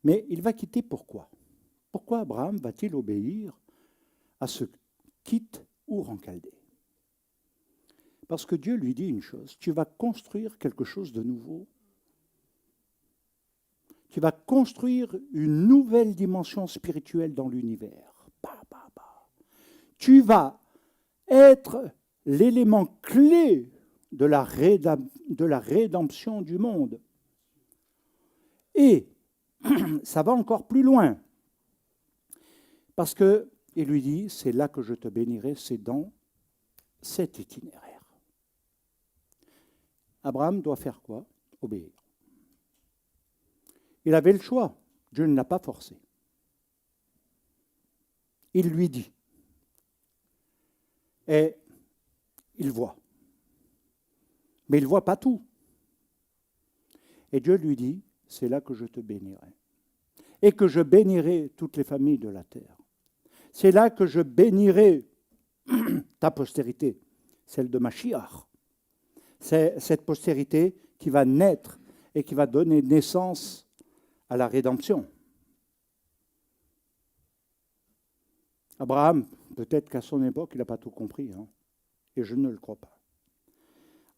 Mais il va quitter pourquoi? Pourquoi Abraham va-t-il obéir à ce quitte Our en Chaldée? Parce que Dieu lui dit une chose, tu vas construire quelque chose de nouveau. Tu vas construire une nouvelle dimension spirituelle dans l'univers. Tu vas être l'élément clé de la rédemption du monde. Et ça va encore plus loin. Parce qu'il lui dit, c'est là que je te bénirai, c'est dans cet itinéraire. Abraham doit faire quoi? Obéir. Il avait le choix. Dieu ne l'a pas forcé. Il lui dit. Et il voit. Mais il ne voit pas tout. Et Dieu lui dit, c'est là que je te bénirai. Et que je bénirai toutes les familles de la terre. C'est là que je bénirai ta postérité, celle de Mashiach. C'est cette postérité qui va naître et qui va donner naissance à la rédemption. Abraham, peut-être qu'à son époque, il n'a pas tout compris, hein, et je ne le crois pas.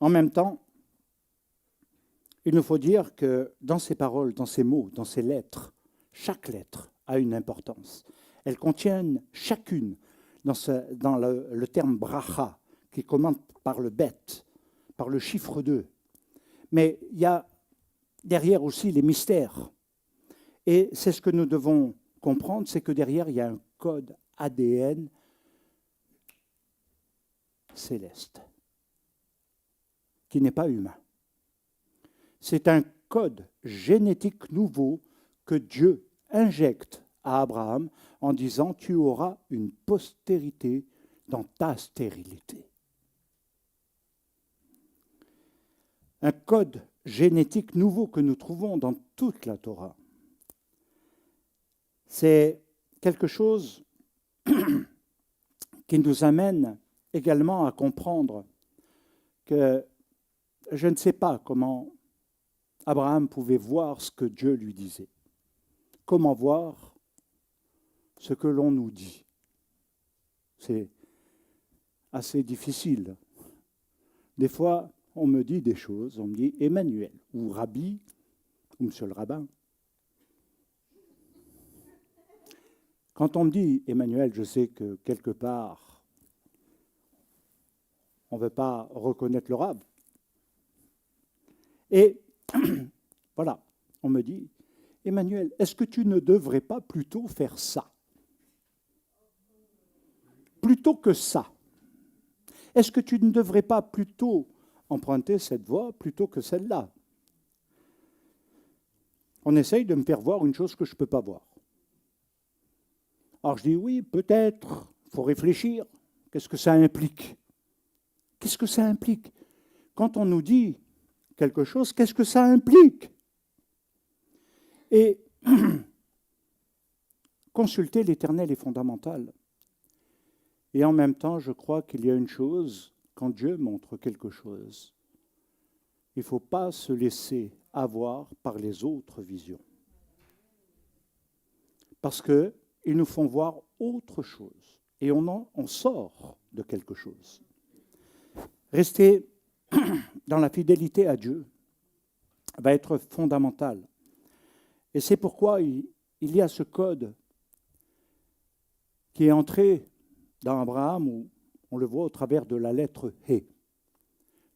En même temps, il nous faut dire que dans ces paroles, dans ces mots, dans ces lettres, chaque lettre a une importance. Elles contiennent chacune, dans le terme bracha, qui commence par le bet, par le chiffre 2. Mais il y a derrière aussi les mystères. Et c'est ce que nous devons comprendre, c'est que derrière, il y a un code ADN céleste, qui n'est pas humain. C'est un code génétique nouveau que Dieu injecte à Abraham en disant « Tu auras une postérité dans ta stérilité ». Un code génétique nouveau que nous trouvons dans toute la Torah. C'est quelque chose qui nous amène également à comprendre que je ne sais pas comment Abraham pouvait voir ce que Dieu lui disait. Comment voir ce que l'on nous dit? C'est assez difficile. Des fois, on me dit des choses, on me dit Emmanuel, ou Rabbi, ou Monsieur le rabbin. Quand on me dit Emmanuel, je sais que quelque part, on ne veut pas reconnaître le rab. Et voilà, on me dit, Emmanuel, est-ce que tu ne devrais pas plutôt faire ça? Plutôt que ça. Est-ce que tu ne devrais pas plutôt emprunter cette voie plutôt que celle-là? On essaye de me faire voir une chose que je ne peux pas voir. Alors je dis oui, peut-être, il faut réfléchir. Qu'est-ce que ça implique? Qu'est-ce que ça implique? Quand on nous dit quelque chose, qu'est-ce que ça implique? Et consulter l'Éternel est fondamental. Et en même temps, je crois qu'il y a une chose, quand Dieu montre quelque chose, il ne faut pas se laisser avoir par les autres visions. Parce qu'ils nous font voir autre chose. Et on sort de quelque chose. Rester dans la fidélité à Dieu va être fondamental. Et c'est pourquoi il y a ce code qui est entré dans Abraham, où on le voit au travers de la lettre He.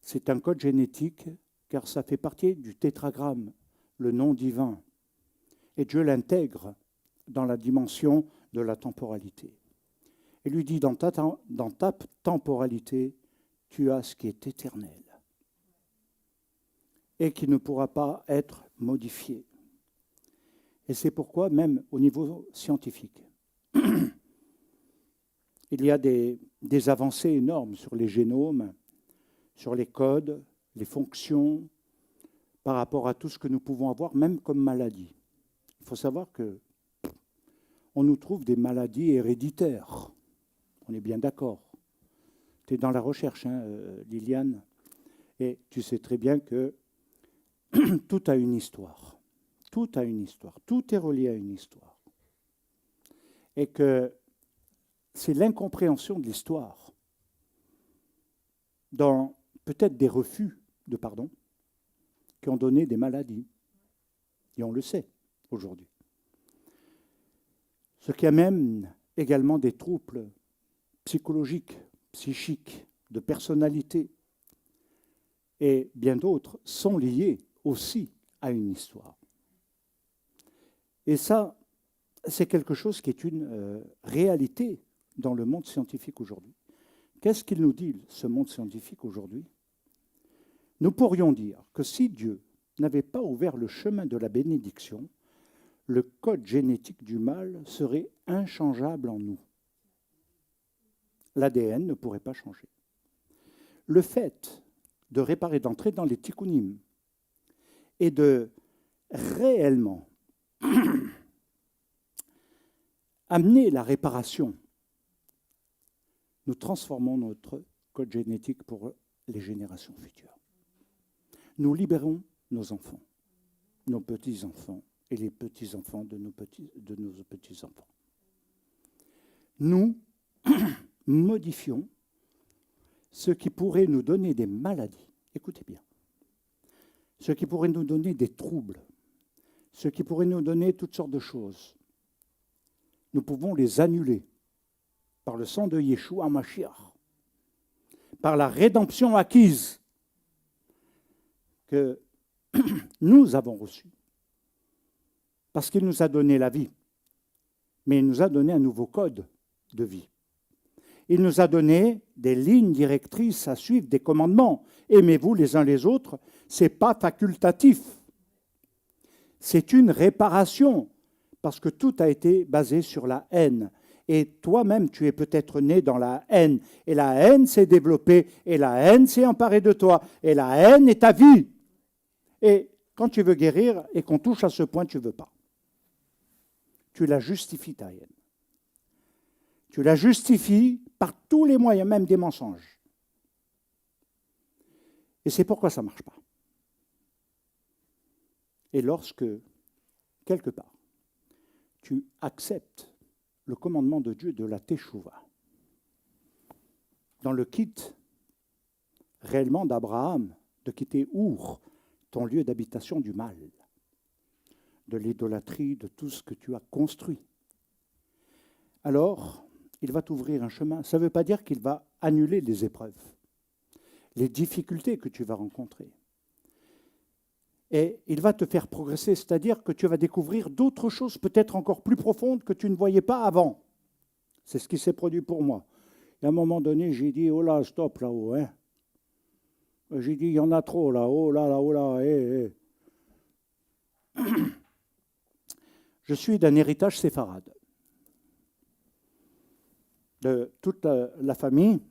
C'est un code génétique, car ça fait partie du tétragramme, le nom divin. Et Dieu l'intègre dans la dimension de la temporalité. Et lui dit, dans ta temporalité, tu as ce qui est éternel et qui ne pourra pas être modifié. Et c'est pourquoi, même au niveau scientifique, il y a des avancées énormes sur les génomes, sur les codes, les fonctions, par rapport à tout ce que nous pouvons avoir, même comme maladie. Il faut savoir qu'on nous trouve des maladies héréditaires. On est bien d'accord. Tu es dans la recherche, hein, Liliane, et tu sais très bien que tout a une histoire. Tout a une histoire. Tout est relié à une histoire. Et que c'est l'incompréhension de l'histoire, dans peut-être des refus de pardon, qui ont donné des maladies. Et on le sait aujourd'hui. Ce qui amène également des troubles psychologiques, psychiques, de personnalité. et bien d'autres sont liés aussi à une histoire. Et ça, c'est quelque chose qui est une réalité dans le monde scientifique aujourd'hui. Qu'est-ce qu'il nous dit, ce monde scientifique aujourd'hui? Nous pourrions dire que si Dieu n'avait pas ouvert le chemin de la bénédiction, le code génétique du mal serait inchangeable en nous. L'ADN ne pourrait pas changer. Le fait de réparer, d'entrer dans les tikkunim et de réellement amener la réparation, nous transformons notre code génétique pour les générations futures. Nous libérons nos enfants, nos petits-enfants et les petits-enfants de nos petits-enfants. Nous modifions ce qui pourrait nous donner des maladies. Écoutez bien. Ce qui pourrait nous donner des troubles, ce qui pourrait nous donner toutes sortes de choses. Nous pouvons les annuler par le sang de Yeshua HaMashiach, par la rédemption acquise que nous avons reçue, parce qu'il nous a donné la vie, mais il nous a donné un nouveau code de vie. Il nous a donné des lignes directrices à suivre, des commandements. Aimez-vous les uns les autres, ce n'est pas facultatif. C'est une réparation, parce que tout a été basé sur la haine. Et toi-même, tu es peut-être né dans la haine. Et la haine s'est développée, et la haine s'est emparée de toi. Et la haine est ta vie. Et quand tu veux guérir et qu'on touche à ce point, tu ne veux pas. Tu la justifies, ta haine. Tu la justifies par tous les moyens, même des mensonges. Et c'est pourquoi ça ne marche pas. Et lorsque, quelque part, tu acceptes le commandement de Dieu de la Teshuvah, dans le kit réellement d'Abraham, de quitter Our, ton lieu d'habitation du mal, de l'idolâtrie, de tout ce que tu as construit, alors il va t'ouvrir un chemin. Ça ne veut pas dire qu'il va annuler les épreuves, les difficultés que tu vas rencontrer. Et il va te faire progresser, c'est-à-dire que tu vas découvrir d'autres choses peut-être encore plus profondes que tu ne voyais pas avant. C'est ce qui s'est produit pour moi. Et à un moment donné, j'ai dit, oh là, stop là-haut. Hein. J'ai dit, il y en a trop là-haut, là, là, hé, hé. Je suis d'un héritage séfarade. De toute la famille,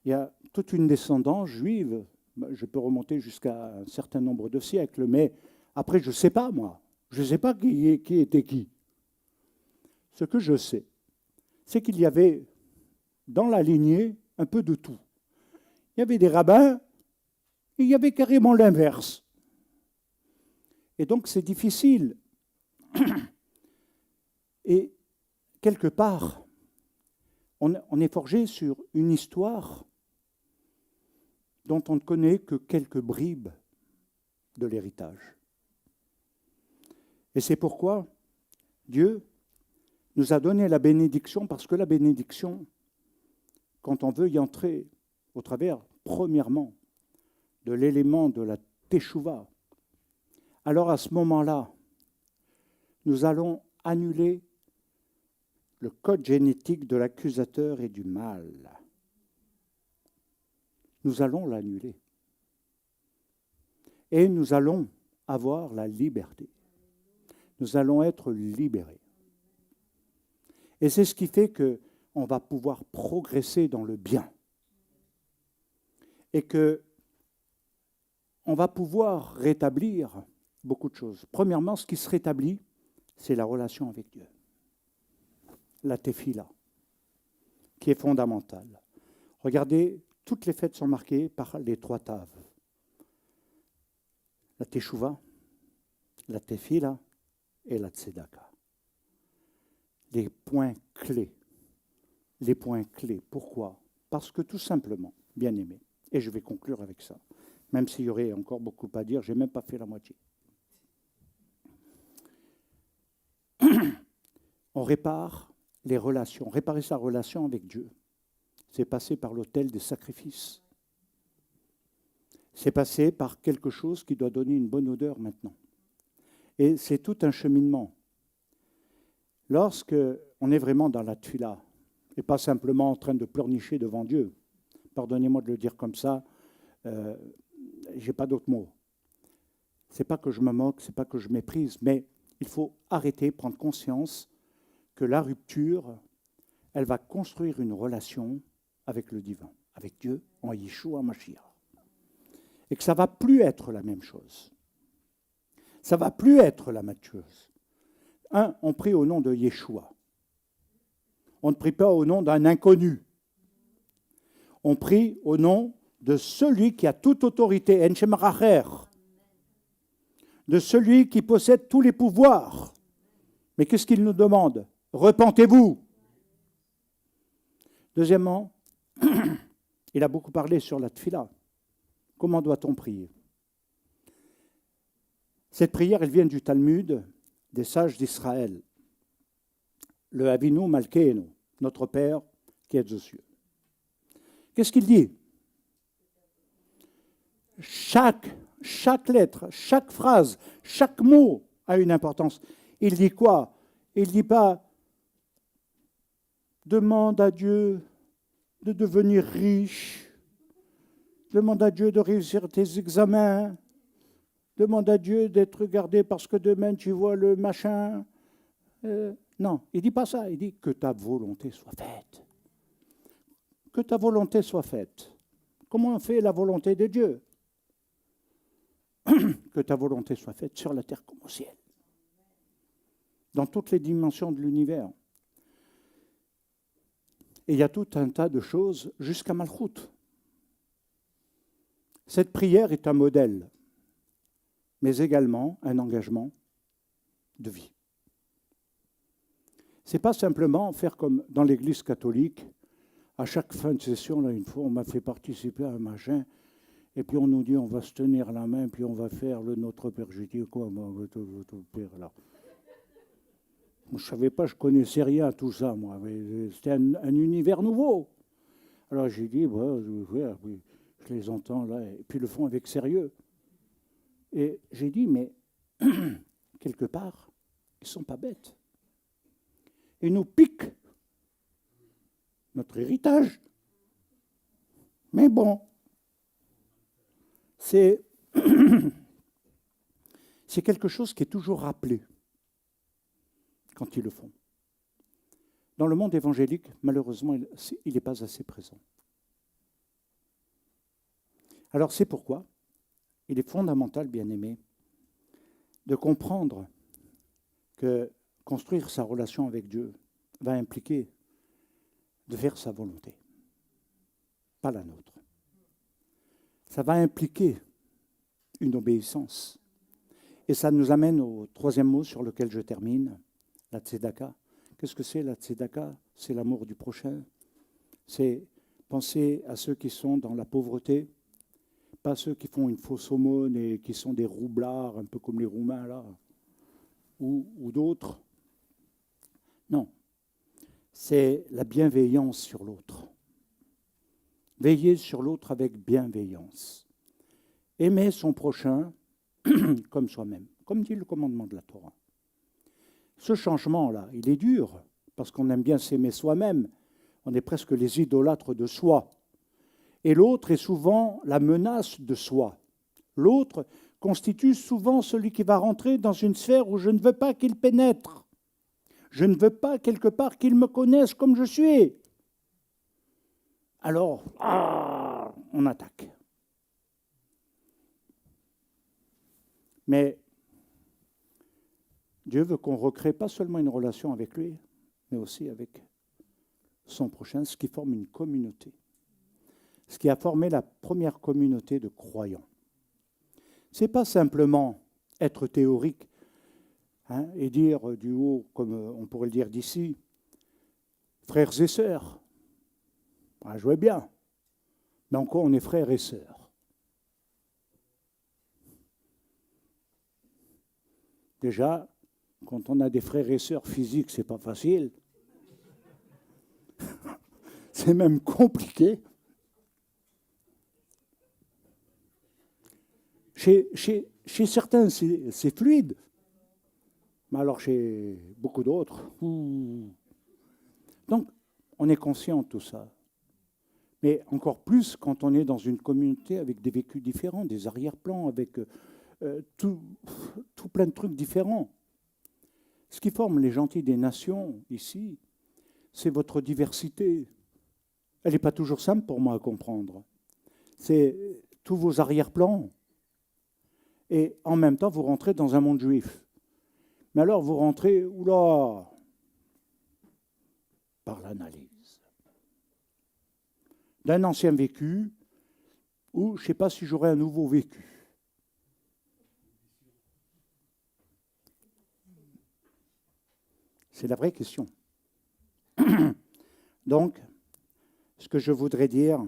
il y a toute une descendance juive. Je peux remonter jusqu'à un certain nombre de siècles, mais après, je ne sais pas, moi. Je ne sais pas qui était qui. Ce que je sais, c'est qu'il y avait dans la lignée un peu de tout. Il y avait des rabbins, et il y avait carrément l'inverse. Et donc, c'est difficile. Et quelque part, on est forgé sur une histoire dont on ne connaît que quelques bribes de l'héritage. Et c'est pourquoi Dieu nous a donné la bénédiction, parce que la bénédiction, quand on veut y entrer au travers, premièrement, de l'élément de la Teshuvah, alors à ce moment-là, nous allons annuler le code génétique de l'accusateur et du mal. Nous allons l'annuler. Et nous allons avoir la liberté. Nous allons être libérés. Et c'est ce qui fait qu'on va pouvoir progresser dans le bien. Et qu'on va pouvoir rétablir beaucoup de choses. Premièrement, ce qui se rétablit, c'est la relation avec Dieu. La tefila, qui est fondamentale. Regardez, toutes les fêtes sont marquées par les 3 taves. La teshuvah, la tefila et la tzedaka. Les points clés. Les points clés. Pourquoi? Parce que tout simplement, bien aimé, et je vais conclure avec ça, même s'il y aurait encore beaucoup à dire, je n'ai même pas fait la moitié. On répare les relations. Réparer sa relation avec Dieu, c'est passer par l'autel des sacrifices. c'est passer par quelque chose qui doit donner une bonne odeur maintenant. Et c'est tout un cheminement. Lorsque on est vraiment dans la tfila, et pas simplement en train de pleurnicher devant Dieu, pardonnez-moi de le dire comme ça, j'ai pas d'autres mots. C'est pas que je me moque, c'est pas que je méprise, mais il faut arrêter, prendre conscience que la rupture, elle va construire une relation avec le divin, avec Dieu, en Yeshua Mashiach. Et que ça ne va plus être la même chose. Ça ne va plus être la même chose. On prie au nom de Yeshua. On ne prie pas au nom d'un inconnu. On prie au nom de celui qui a toute autorité, Enchem Racher, de celui qui possède tous les pouvoirs. Mais qu'est-ce qu'il nous demande? Repentez-vous. Deuxièmement, il a beaucoup parlé sur la tfila. Comment doit-on prier? Cette prière, elle vient du Talmud des sages d'Israël. Le Avinu Malkeinu, notre Père qui est aux cieux. Qu'est-ce qu'il dit? Chaque lettre, chaque phrase, chaque mot a une importance. Il dit quoi? Il ne dit pas « demande à Dieu de devenir riche, demande à Dieu de réussir tes examens, demande à Dieu d'être gardé parce que demain tu vois le machin. » Non, il ne dit pas ça, il dit « que ta volonté soit faite. » Que ta volonté soit faite. Comment on fait la volonté de Dieu? Que ta volonté soit faite sur la terre comme au ciel. Dans toutes les dimensions de l'univers. Et il y a tout un tas de choses jusqu'à Malchut. Cette prière est un modèle, mais également un engagement de vie. Ce n'est pas simplement faire comme dans l'Église catholique, à chaque fin de session, là, une fois, on m'a fait participer à un machin, et puis on nous dit on va se tenir la main, puis on va faire le Notre Père. J'ai dit quoi, moi, votre Père, là. Je ne savais pas, je ne connaissais rien à tout ça, moi. C'était un univers nouveau. Alors j'ai dit, bah, je les entends là, et puis ils le font avec sérieux. Et j'ai dit, mais quelque part, ils ne sont pas bêtes. Ils nous piquent notre héritage. Mais bon, c'est quelque chose qui est toujours rappelé quand ils le font. Dans le monde évangélique, malheureusement, il n'est pas assez présent. Alors c'est pourquoi il est fondamental, bien-aimé, de comprendre que construire sa relation avec Dieu va impliquer de faire sa volonté, pas la nôtre. Ça va impliquer une obéissance. Et ça nous amène au troisième mot sur lequel je termine, la tzedaka. Qu'est-ce que c'est la tzedaka? C'est l'amour du prochain. C'est penser à ceux qui sont dans la pauvreté, pas ceux qui font une fausse aumône et qui sont des roublards, un peu comme les Roumains là, ou d'autres. Non, c'est la bienveillance sur l'autre. Veiller sur l'autre avec bienveillance. Aimer son prochain comme soi-même, comme dit le commandement de la Torah. Ce changement-là, il est dur, parce qu'on aime bien s'aimer soi-même. On est presque les idolâtres de soi. Et l'autre est souvent la menace de soi. L'autre constitue souvent celui qui va rentrer dans une sphère où je ne veux pas qu'il pénètre. Je ne veux pas quelque part qu'il me connaisse comme je suis. Alors, on attaque. Mais Dieu veut qu'on recrée pas seulement une relation avec lui, mais aussi avec son prochain, ce qui forme une communauté. Ce qui a formé la première communauté de croyants. Ce n'est pas simplement être théorique et dire du haut, comme on pourrait le dire d'ici, frères et sœurs. Jouez bien. Mais encore, on est frères et sœurs. Déjà, quand on a des frères et sœurs physiques, c'est pas facile. C'est même compliqué. Chez certains, c'est fluide. Mais alors chez beaucoup d'autres... Donc, on est conscient de tout ça. Mais encore plus quand on est dans une communauté avec des vécus différents, des arrière-plans, avec tout plein de trucs différents. Ce qui forme les gentils des nations, ici, c'est votre diversité. Elle n'est pas toujours simple pour moi à comprendre. C'est tous vos arrière-plans. Et en même temps, vous rentrez dans un monde juif. Mais alors, vous rentrez, oula, par l'analyse d'un ancien vécu, ou je ne sais pas si j'aurai un nouveau vécu. C'est la vraie question. Donc, ce que je voudrais dire,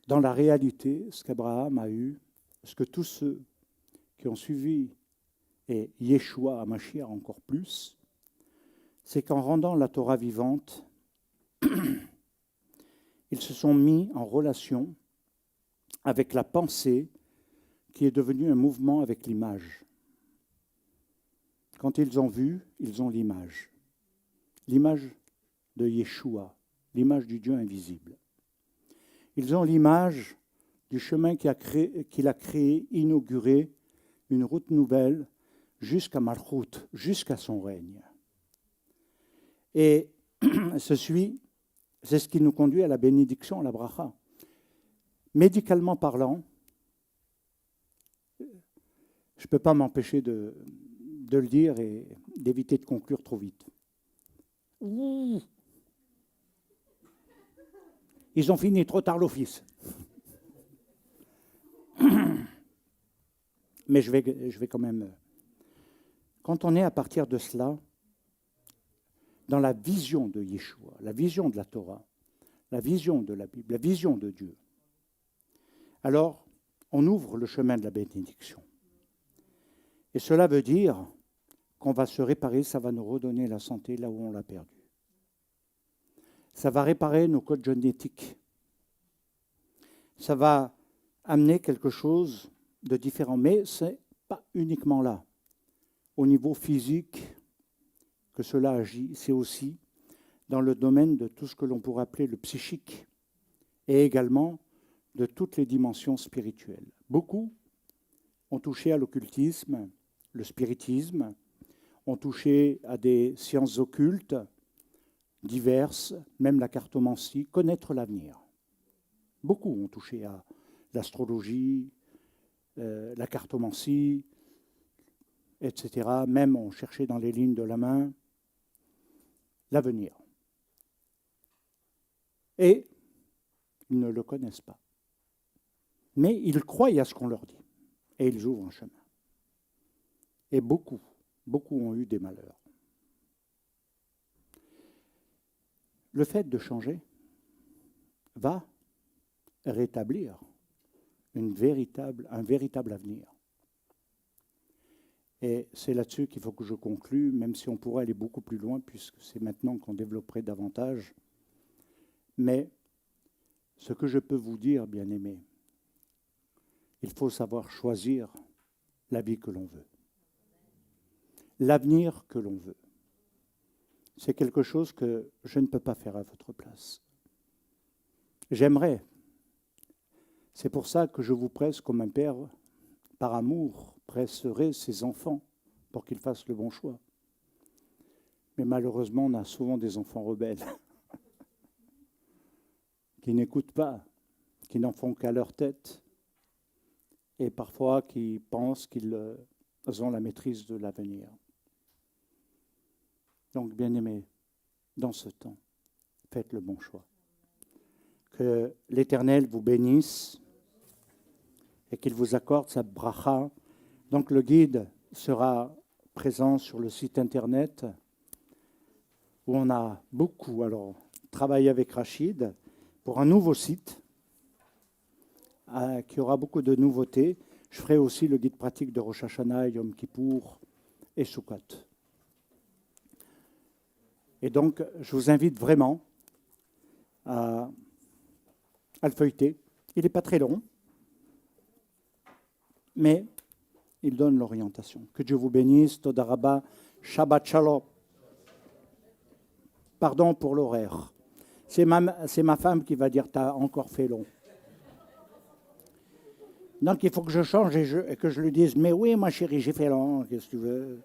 dans la réalité, ce qu'Abraham a eu, ce que tous ceux qui ont suivi, et Yeshua, Mashiach encore plus, c'est qu'en rendant la Torah vivante, ils se sont mis en relation avec la pensée qui est devenue un mouvement avec l'image. Quand ils ont vu, ils ont l'image. L'image de Yeshua, l'image du Dieu invisible. Ils ont l'image du chemin qu'il a créé, inauguré, une route nouvelle jusqu'à Malchut, jusqu'à son règne. Et c'est ce qui nous conduit à la bénédiction, à la bracha. Médicalement parlant, je ne peux pas m'empêcher de le dire et d'éviter de conclure trop vite. Ils ont fini trop tard l'office. Mais je vais quand même... Quand on est à partir de cela, dans la vision de Yeshua, la vision de la Torah, la vision de la Bible, la vision de Dieu, alors on ouvre le chemin de la bénédiction. Et cela veut dire qu'on va se réparer, ça va nous redonner la santé là où on l'a perdue. Ça va réparer nos codes génétiques. Ça va amener quelque chose de différent. Mais ce n'est pas uniquement là. Au niveau physique que cela agit, c'est aussi dans le domaine de tout ce que l'on pourrait appeler le psychique et également de toutes les dimensions spirituelles. Beaucoup ont touché à l'occultisme, le spiritisme, ont touché à des sciences occultes diverses, même la cartomancie, connaître l'avenir. Beaucoup ont touché à l'astrologie, la cartomancie, etc. Même ont cherché dans les lignes de la main l'avenir. Et ils ne le connaissent pas. Mais ils croient à ce qu'on leur dit. Et ils ouvrent un chemin. Et beaucoup ont eu des malheurs. Le fait de changer va rétablir un véritable avenir. Et c'est là-dessus qu'il faut que je conclue, même si on pourrait aller beaucoup plus loin, puisque c'est maintenant qu'on développerait davantage. Mais ce que je peux vous dire, bien-aimés, il faut savoir choisir la vie que l'on veut. L'avenir que l'on veut. C'est quelque chose que je ne peux pas faire à votre place. J'aimerais. C'est pour ça que je vous presse comme un père, par amour, presserait ses enfants pour qu'ils fassent le bon choix. Mais malheureusement, on a souvent des enfants rebelles qui n'écoutent pas, qui n'en font qu'à leur tête et parfois qui pensent qu'ils ont la maîtrise de l'avenir. Donc, bien-aimés, dans ce temps, faites le bon choix. Que l'Éternel vous bénisse et qu'il vous accorde sa bracha. Donc, le guide sera présent sur le site Internet où on a beaucoup travaillé avec Rachid pour un nouveau site qui aura beaucoup de nouveautés. Je ferai aussi le guide pratique de Rosh Hashanah, Yom Kippour et Sukkot. Et donc, je vous invite vraiment à le feuilleter. Il n'est pas très long. Mais il donne l'orientation. Que Dieu vous bénisse. Toda Rabba. Shabbat Shalom. Pardon pour l'horaire. C'est ma femme qui va dire « t'as encore fait long ». Donc il faut que je change et que je lui dise « mais oui, ma chérie, j'ai fait long, qu'est-ce que tu veux ?»